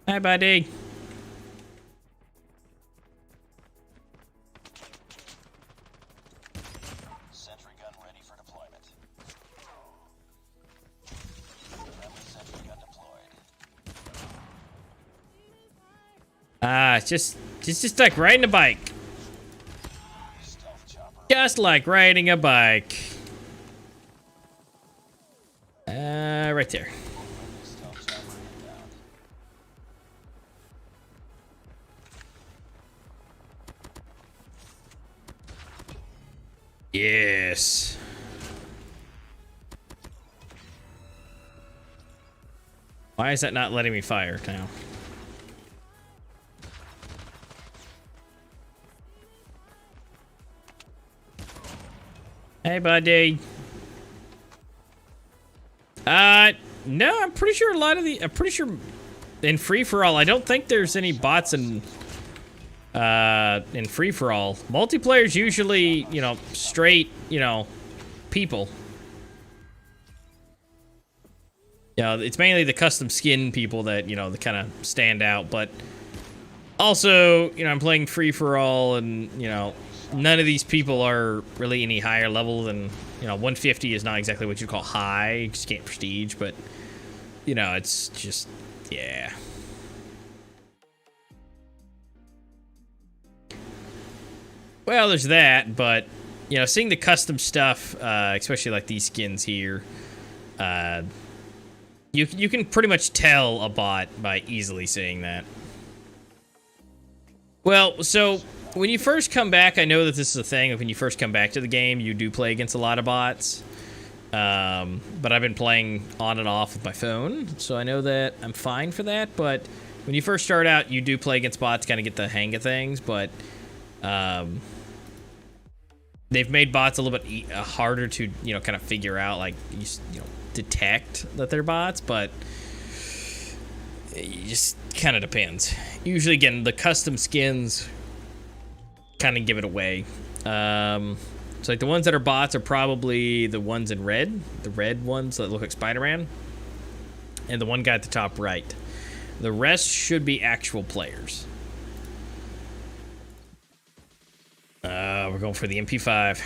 Hi, buddy. Sentry gun ready for deployment. Friendly sentry gun deployed. Just like riding a bike. Stealth chopper. Just like riding a bike. Right there. Friendly stealth chopper inbound. Yes. Why is that not letting me fire now? Hey, buddy. No, I'm pretty sure I'm pretty sure in free-for-all, I don't think there's any bots in free-for-all. Multiplayer's usually, you know, straight, you know, people. Yeah, it's mainly the custom skin people that, you know, that kind of stand out, but Also, you know, I'm playing free for all, and you know, none of these people are really any higher level than, you know, 150 is not exactly what you call high. You just can't prestige, but you know, it's just, yeah. Well, there's that, but you know, seeing the custom stuff, especially like these skins here, you can pretty much tell a bot by easily seeing that. Well, so when you first come back, I know that this is a thing. When you first come back to the game, you do play against a lot of bots. But I've been playing on and off with my phone, so I know that I'm fine for that. But when you first start out, you do play against bots, kind of get the hang of things. But they've made bots a little bit harder to, you know, kind of figure out, like, you know, detect that they're bots. But it just kind of depends. Usually, again, the custom skins kind of give it away. So like the ones that are bots are probably the ones in red, the red ones that look like Spider-Man, and the one guy at the top right. The rest should be actual players. We're going for the MP5.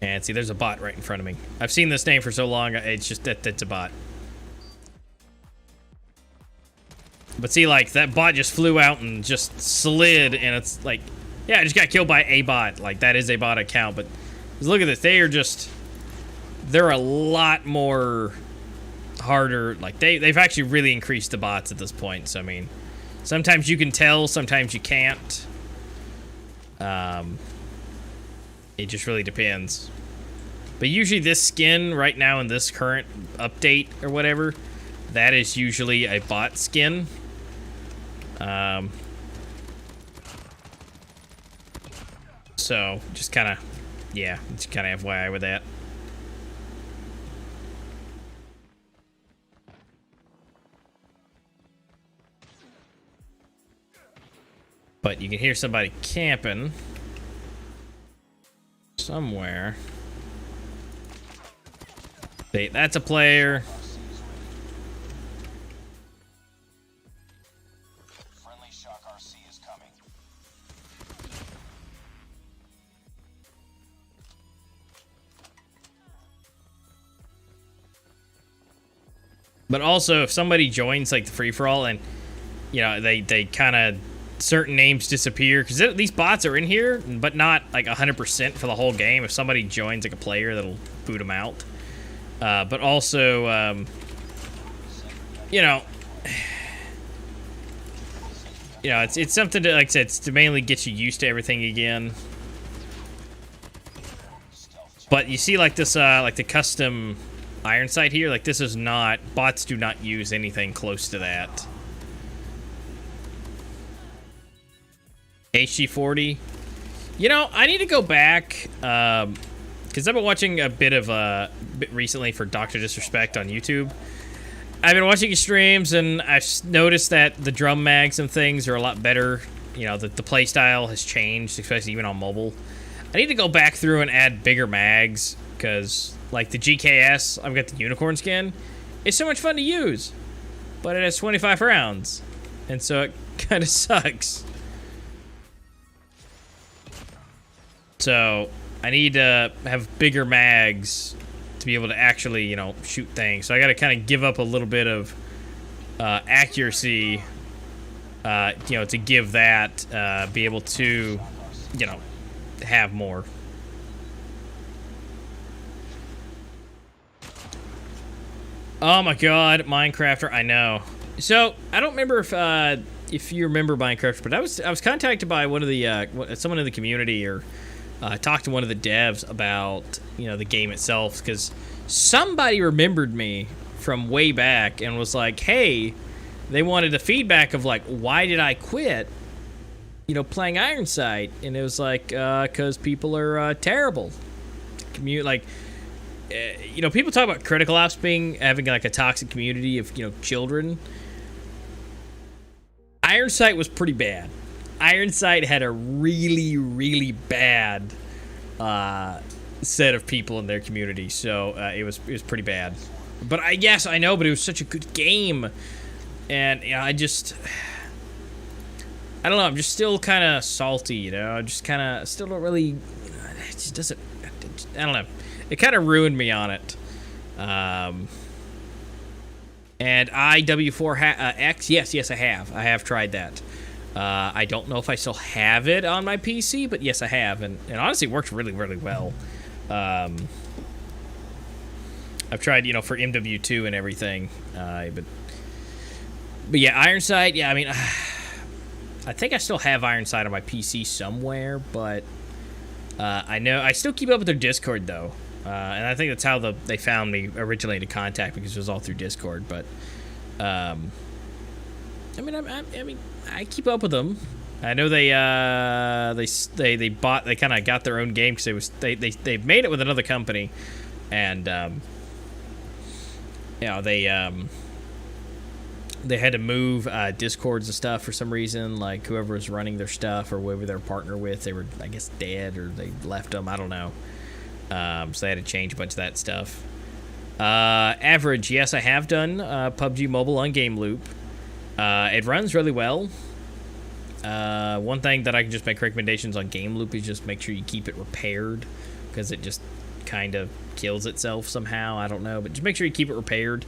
And see, there's a bot right in front of me. I've seen this name for so long, it's just that's a bot. But see, like, that bot just flew out and just slid, and it's like, yeah, I just got killed by a bot. Like, that is a bot account, but look at this. They're a lot more harder. Like, they've actually really increased the bots at this point. So, I mean, sometimes you can tell, sometimes you can't. It just really depends. But usually this skin right now in this current update or whatever, that is usually a bot skin. So, just kind of, yeah, just kind of FYI with that. But you can hear somebody camping somewhere. That's a player. Friendly Shock RC is coming. But also, if somebody joins like the free-for-all and, you know, they kind of, certain names disappear, because these bots are in here, but not like 100% for the whole game. If somebody joins like a player, that'll boot them out. But also, you know, it's something to, like I said, it's to mainly get you used to everything again. But you see, like this, like the custom iron sight here, like this is not, bots do not use anything close to that. HG40. You know, I need to go back, because I've been watching a bit recently for Dr. Disrespect on YouTube. I've been watching his streams, and I've noticed that the drum mags and things are a lot better. You know, the play style has changed, especially even on mobile. I need to go back through and add bigger mags, because, like, the GKS, I've got the unicorn skin. It's so much fun to use, but it has 25 rounds, and so it kind of sucks. So, I need to have bigger mags to be able to actually, you know, shoot things. So I got to kind of give up a little bit of accuracy, you know, to give that, be able to, you know, have more. Oh my God, Minecrafter! I know. So I don't remember if you remember Minecraft, but I was contacted by one of the someone in the community, or talked to one of the devs about, you know, the game itself, because somebody remembered me from way back and was like, hey, they wanted a feedback of like, why did I quit, you know, playing Iron Sight? And it was like, because people are terrible. Like, you know, people talk about Critical Ops having like a toxic community of, you know, children. Iron Sight was pretty bad. Iron Sight had a really, really bad set of people in their community, so it was pretty bad. But yes, I know, but it was such a good game, and you know, I don't know. I'm just still kind of salty, you know. I just kind of still don't really. It just doesn't. I don't know. It kind of ruined me on it. And IW4X, yes, I have. I have tried that. I don't know if I still have it on my PC, but yes, I have, and honestly, it works really, really well. I've tried, for MW2 and everything, but yeah, Ironside. Yeah, I mean, I think I still have Ironside on my PC somewhere, but I know I still keep up with their Discord though. And I think that's how they found me originally to contact, because it was all through Discord. But I mean, I keep up with them. I know they kind of got their own game because they made it with another company, and they had to move Discords and stuff for some reason. Like whoever was running their stuff or whoever they're partner with, they were, I guess, dead, or they left them. I don't know. So they had to change a bunch of that stuff. Average, yes, I have done PUBG Mobile on Game Loop. It runs really well. One thing that I can just make recommendations on Game Loop is just make sure you keep it repaired, because it just kind of kills itself somehow. I don't know, but just make sure you keep it repaired.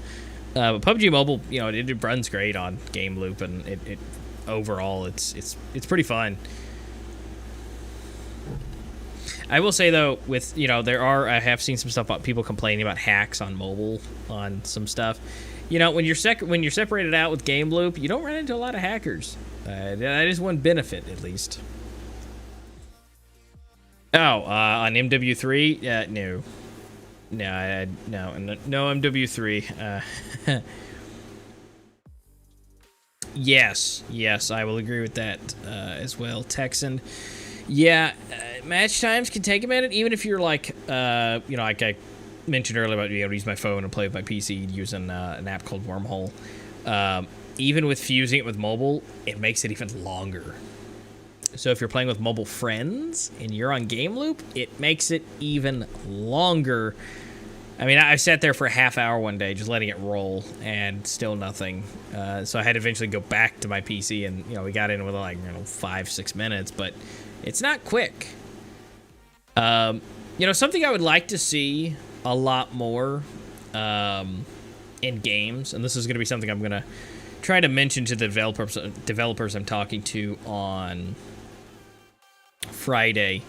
But PUBG Mobile, it runs great on Game Loop, and it overall it's pretty fun. I will say though, with I have seen some stuff about people complaining about hacks on mobile on some stuff. When you're separated out with Game Loop, you don't run into a lot of hackers. That is one benefit, at least. Oh, on MW3, no MW3. Yes, I will agree with that as well, Texan. Yeah, match times can take a minute, even if you're like, like I mentioned earlier about being able to use my phone and play with my PC using an app called Wormhole. Even with fusing it with mobile, it makes it even longer. So if you're playing with mobile friends and you're on Game Loop, it makes it even longer. I mean, I sat there for a half hour one day just letting it roll, and still nothing. So I had to eventually go back to my PC, and we got in with 5-6 minutes, but it's not quick. Something I would like to see a lot more in games, and this is going to be something I'm going to try to mention to the developers I'm talking to on Friday,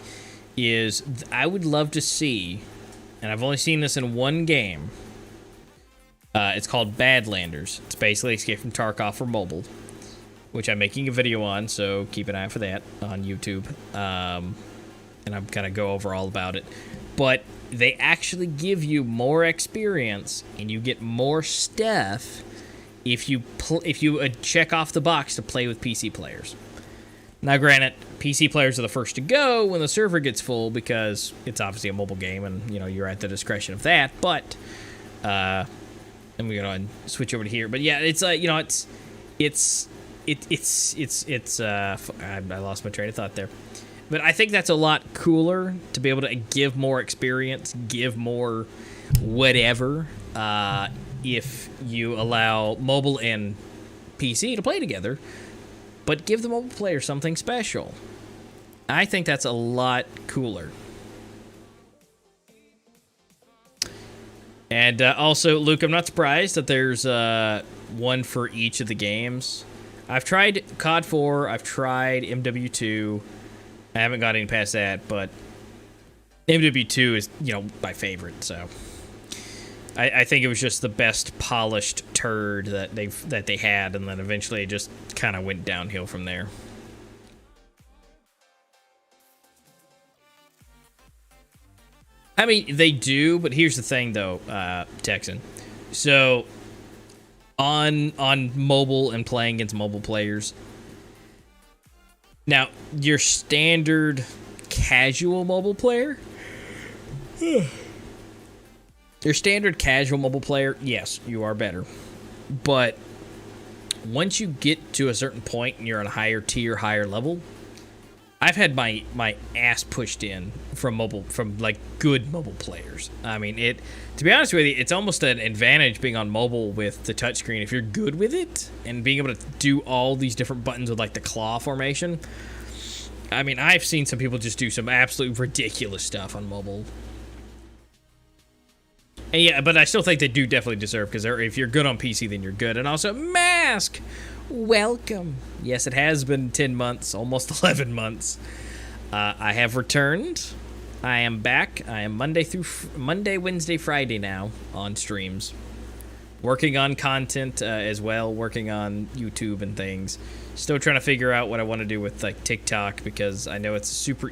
is I would love to see, and I've only seen this in one game, it's called Badlanders. It's basically Escape from Tarkov for mobile, which I'm making a video on, so keep an eye out for that on YouTube. And I'm going to go over all about it. But they actually give you more experience, and you get more stuff if you check off the box to play with PC players. Now, granted, PC players are the first to go when the server gets full, because it's obviously a mobile game, and you're at the discretion of that. But I'm going to switch over to here. But yeah, it's I lost my train of thought there. But I think that's a lot cooler to be able to give more experience, give more whatever, if you allow mobile and PC to play together, but give the mobile player something special. I think that's a lot cooler. And also, Luke, I'm not surprised that there's one for each of the games. I've tried COD 4, I've tried MW2. I haven't got any past that, but MW2 is, my favorite, so I think it was just the best polished turd that they had, and then eventually it just kind of went downhill from there. I mean, they do, but here's the thing, though, Texan. So on mobile and playing against mobile players, now your standard casual mobile player, yes, you are better. But once you get to a certain point and you're on a higher tier, higher level, I've had my ass pushed in from like good mobile players. I mean, to be honest with you, it's almost an advantage being on mobile with the touchscreen if you're good with it and being able to do all these different buttons with like the claw formation. I mean, I've seen some people just do some absolute ridiculous stuff on mobile. And yeah, but I still think they do definitely deserve, because if you're good on PC, then you're good. And also, Mask, welcome. Yes, it has been 10 months, almost 11 months. I have returned. I am back. I am Monday, Wednesday, Friday now on streams. Working on content as well, working on YouTube and things. Still trying to figure out what I want to do with like TikTok, because I know it's super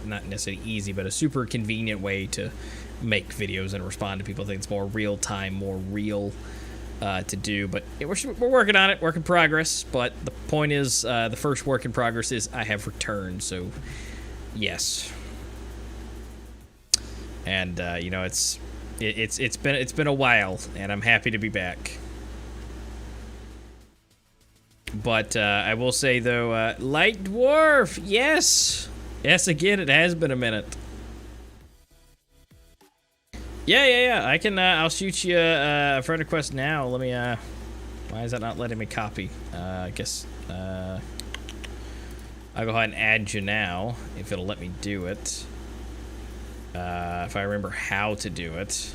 not necessarily easy, but a super convenient way to make videos and respond to people. I think it's more real time, more real to do. But yeah, we're working on it, work in progress. But the point is, the first work in progress is I have returned. So yes, and you know, it's been a while, and I'm happy to be back. But I will say though, Light Dwarf, yes, again, it has been a minute. Yeah. I can. I'll shoot you a friend request now. Let me. Why is that not letting me copy? I guess. I'll go ahead and add you now if it'll let me do it. If I remember how to do it.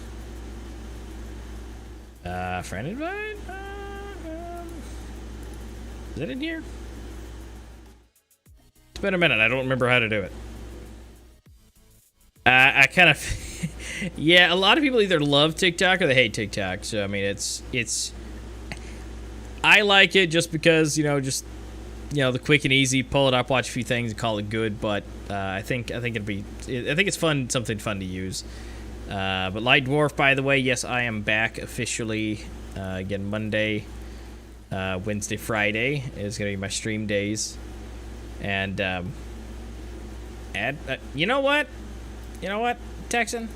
Friend invite. Is it in here? It's been a minute. I don't remember how to do it. I kind of, yeah. A lot of people either love TikTok or they hate TikTok. So I mean, it's. I like it just because the quick and easy, pull it up, watch a few things, and call it good. But I think it's fun, something fun to use. But Light Dwarf, by the way, yes, I am back officially. Again, Monday, Wednesday, Friday is gonna be my stream days, and you know what, Texan,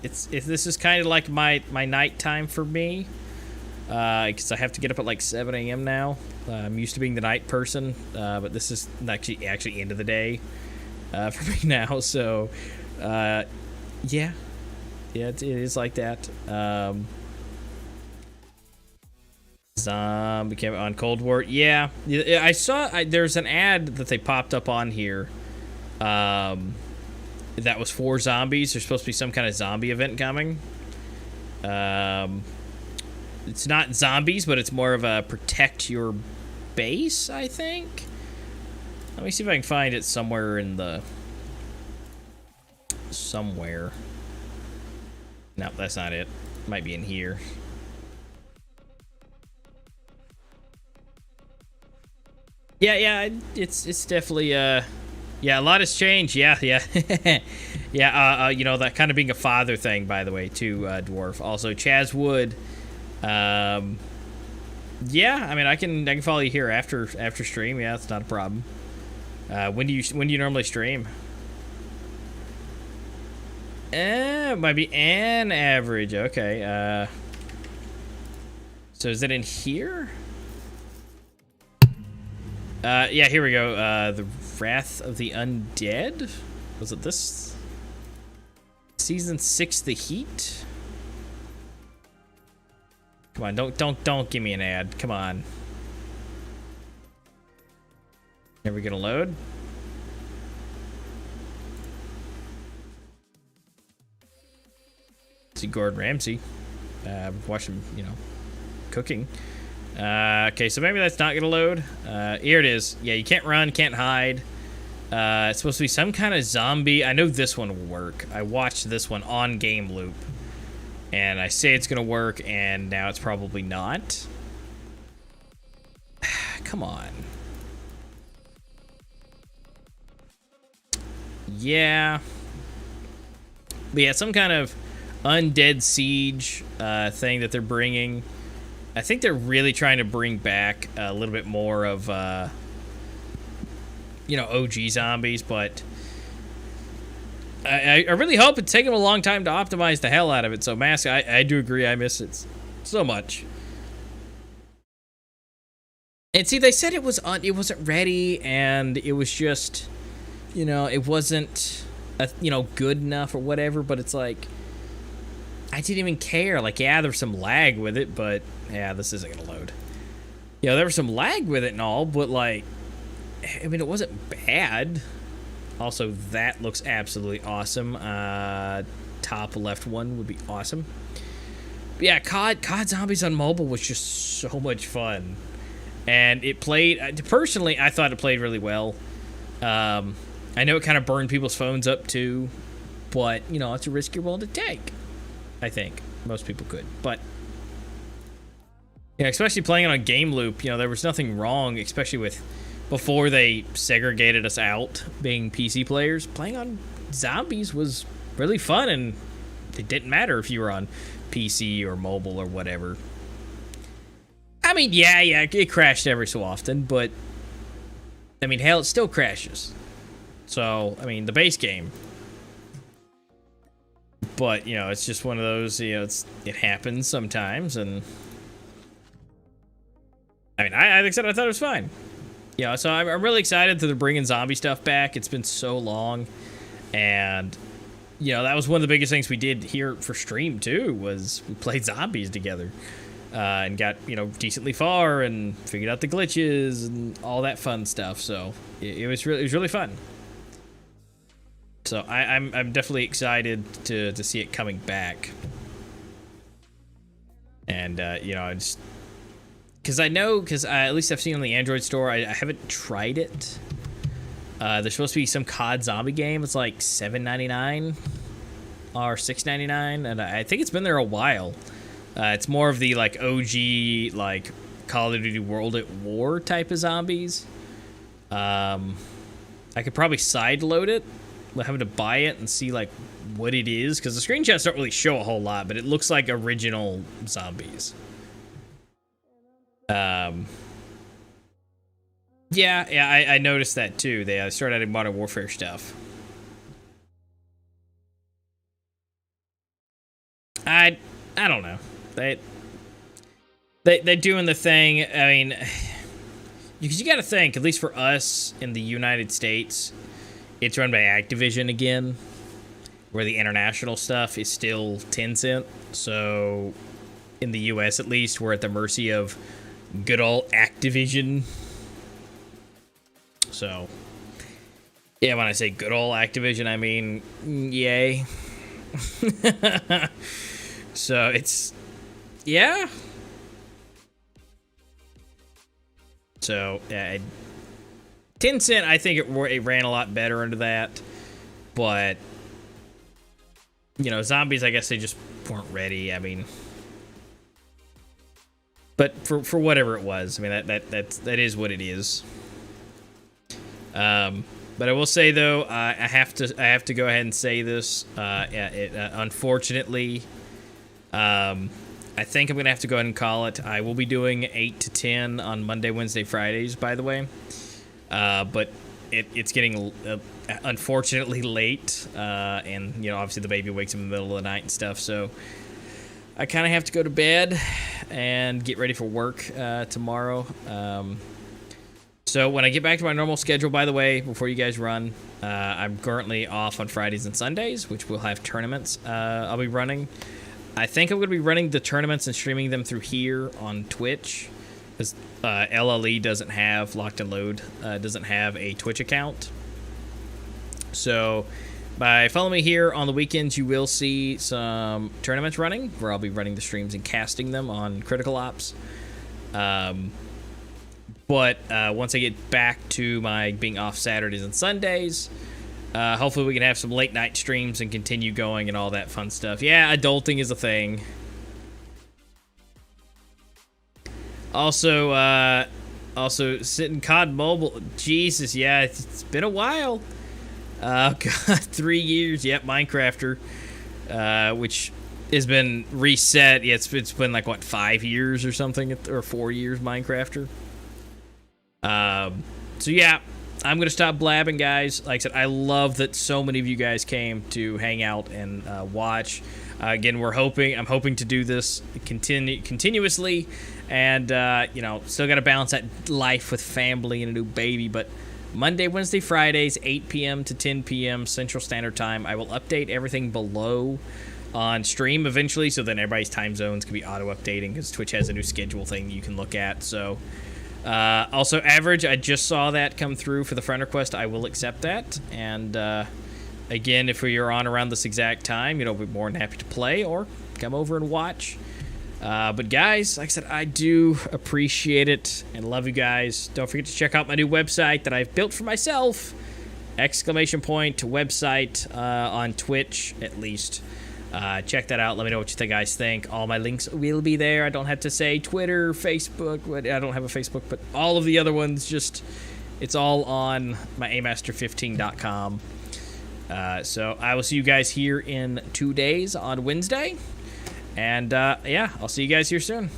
this is kind of like my night time for me, because I have to get up at like 7 a.m. now. I'm used to being the night person, but this is actually end of the day for me now. So yeah, it is like that. Zombie came on Cold War. Yeah, I saw. There's an ad that they popped up on here. That was for zombies. There's supposed to be some kind of zombie event coming. It's not zombies, but it's more of a protect your base, I think. Let me see if I can find it somewhere in the. Somewhere. No, that's not it. Might be in here. Yeah, it's definitely yeah, a lot has changed. Yeah. Yeah, that kind of being a father thing, by the way, too, Dwarf. Also, Chaz Wood. Yeah, I mean, I can follow you here after stream. Yeah, it's not a problem. When do you normally stream? It might be an average. Okay. So is it in here? Yeah, here we go. The Wrath of the Undead? Was it this? Season 6, The Heat? Come on, don't give me an ad. Come on. Are we gonna load? See Gordon Ramsay. Watch him, cooking. Okay, so maybe that's not gonna load. Here it is. Yeah, you can't run, can't hide. It's supposed to be some kind of zombie. I know this one will work. I watched this one on game loop, and I say it's gonna work, and now it's probably not. Come on. Yeah. But yeah, some kind of undead siege thing that they're bringing. I think they're really trying to bring back a little bit more of, OG zombies, but I really hope it's taking them a long time to optimize the hell out of it. So, Mask, I do agree, I miss it so much. And see, they said it wasn't ready, and it was just, it wasn't, good enough or whatever. But it's like, I didn't even care. Like, yeah, there's some lag with it, but yeah, this isn't gonna load. There was some lag with it and all, but like, I mean, it wasn't bad. Also, that looks absolutely awesome. Top left one would be awesome. But yeah, COD Zombies on mobile was just so much fun. And it played, personally, I thought it played really well. I know it kind of burned people's phones up too, but, it's a risk you're willing to take. I think most people could. But, especially playing it on game loop, there was nothing wrong, especially with before they segregated us out being PC players. Playing on Zombies was really fun, and it didn't matter if you were on PC or mobile or whatever. I mean, yeah, it crashed every so often, but I mean, hell, it still crashes. So, I mean, the base game. But, it's just one of those, it happens sometimes, and I mean, like I said, I thought it was fine. So I'm really excited that they're bringing zombie stuff back. It's been so long, and that was one of the biggest things we did here for stream too, was we played zombies together, and got decently far and figured out the glitches and all that fun stuff. So it was really fun. So I'm definitely excited to see it coming back. And I just, because at least I've seen on the Android store. I haven't tried it. There's supposed to be some COD zombie game. It's like $7.99 or $6.99, and I think it's been there a while. It's more of the like OG like Call of Duty World at War type of zombies. I could probably sideload it, having to buy it and see like what it is, because the screenshots don't really show a whole lot, but it looks like original zombies. Yeah, I noticed that too. They started adding Modern Warfare stuff. I don't know. They're doing the thing. I mean, because you got to think, at least for us in the United States, it's run by Activision again, where the international stuff is still Tencent. So in the US, at least, we're at the mercy of good old Activision. So yeah, when I say good old Activision, I mean yay. So it's, yeah. So Tencent, I think it ran a lot better under that, but zombies, I guess they just weren't ready. I mean, but for whatever it was, I mean that is what it is. But I will say though, I have to go ahead and say this. Unfortunately, I think I'm gonna have to go ahead and call it. I will be doing 8 to 10 on Monday, Wednesday, Fridays, by the way. But it's getting unfortunately late, and obviously the baby wakes up in the middle of the night and stuff. So I kind of have to go to bed and get ready for work tomorrow. So when I get back to my normal schedule, by the way, before you guys run, I'm currently off on Fridays and Sundays, which will have tournaments I'll be running. I think I'm going to be running the tournaments and streaming them through here on Twitch, because LLE doesn't have, Locked and Load doesn't have a Twitch account. So by following me here on the weekends, you will see some tournaments running, where I'll be running the streams and casting them on Critical Ops. But once I get back to my being off Saturdays and Sundays, hopefully we can have some late night streams and continue going and all that fun stuff. Yeah, adulting is a thing. Also sitting COD Mobile. Jesus, yeah, it's been a while. God, 3 years. Yep, Minecrafter, which has been reset. Yeah, it's been like what, 5 years or something, or 4 years, Minecrafter. So yeah, I'm gonna stop blabbing, guys. Like I said, I love that so many of you guys came to hang out and watch. Again, I'm hoping to do this continuously, and still got to balance that life with family and a new baby. But Monday, Wednesday, Fridays, 8 p.m. to 10 p.m. Central Standard Time. I will update everything below on stream eventually, so then everybody's time zones can be auto-updating, because Twitch has a new schedule thing you can look at. So, also average, I just saw that come through for the friend request. I will accept that, and again, if you're on around this exact time, we'll be more than happy to play or come over and watch. But guys, like I said, I do appreciate it and love you guys. Don't forget to check out my new website that I've built for myself. ! Website on Twitch, at least. Check that out. Let me know what you guys think. All my links will be there. I don't have to say Twitter, Facebook. I don't have a Facebook, but all of the other ones, it's all on my amaster15.com. So I will see you guys here in 2 days on Wednesday. And I'll see you guys here soon.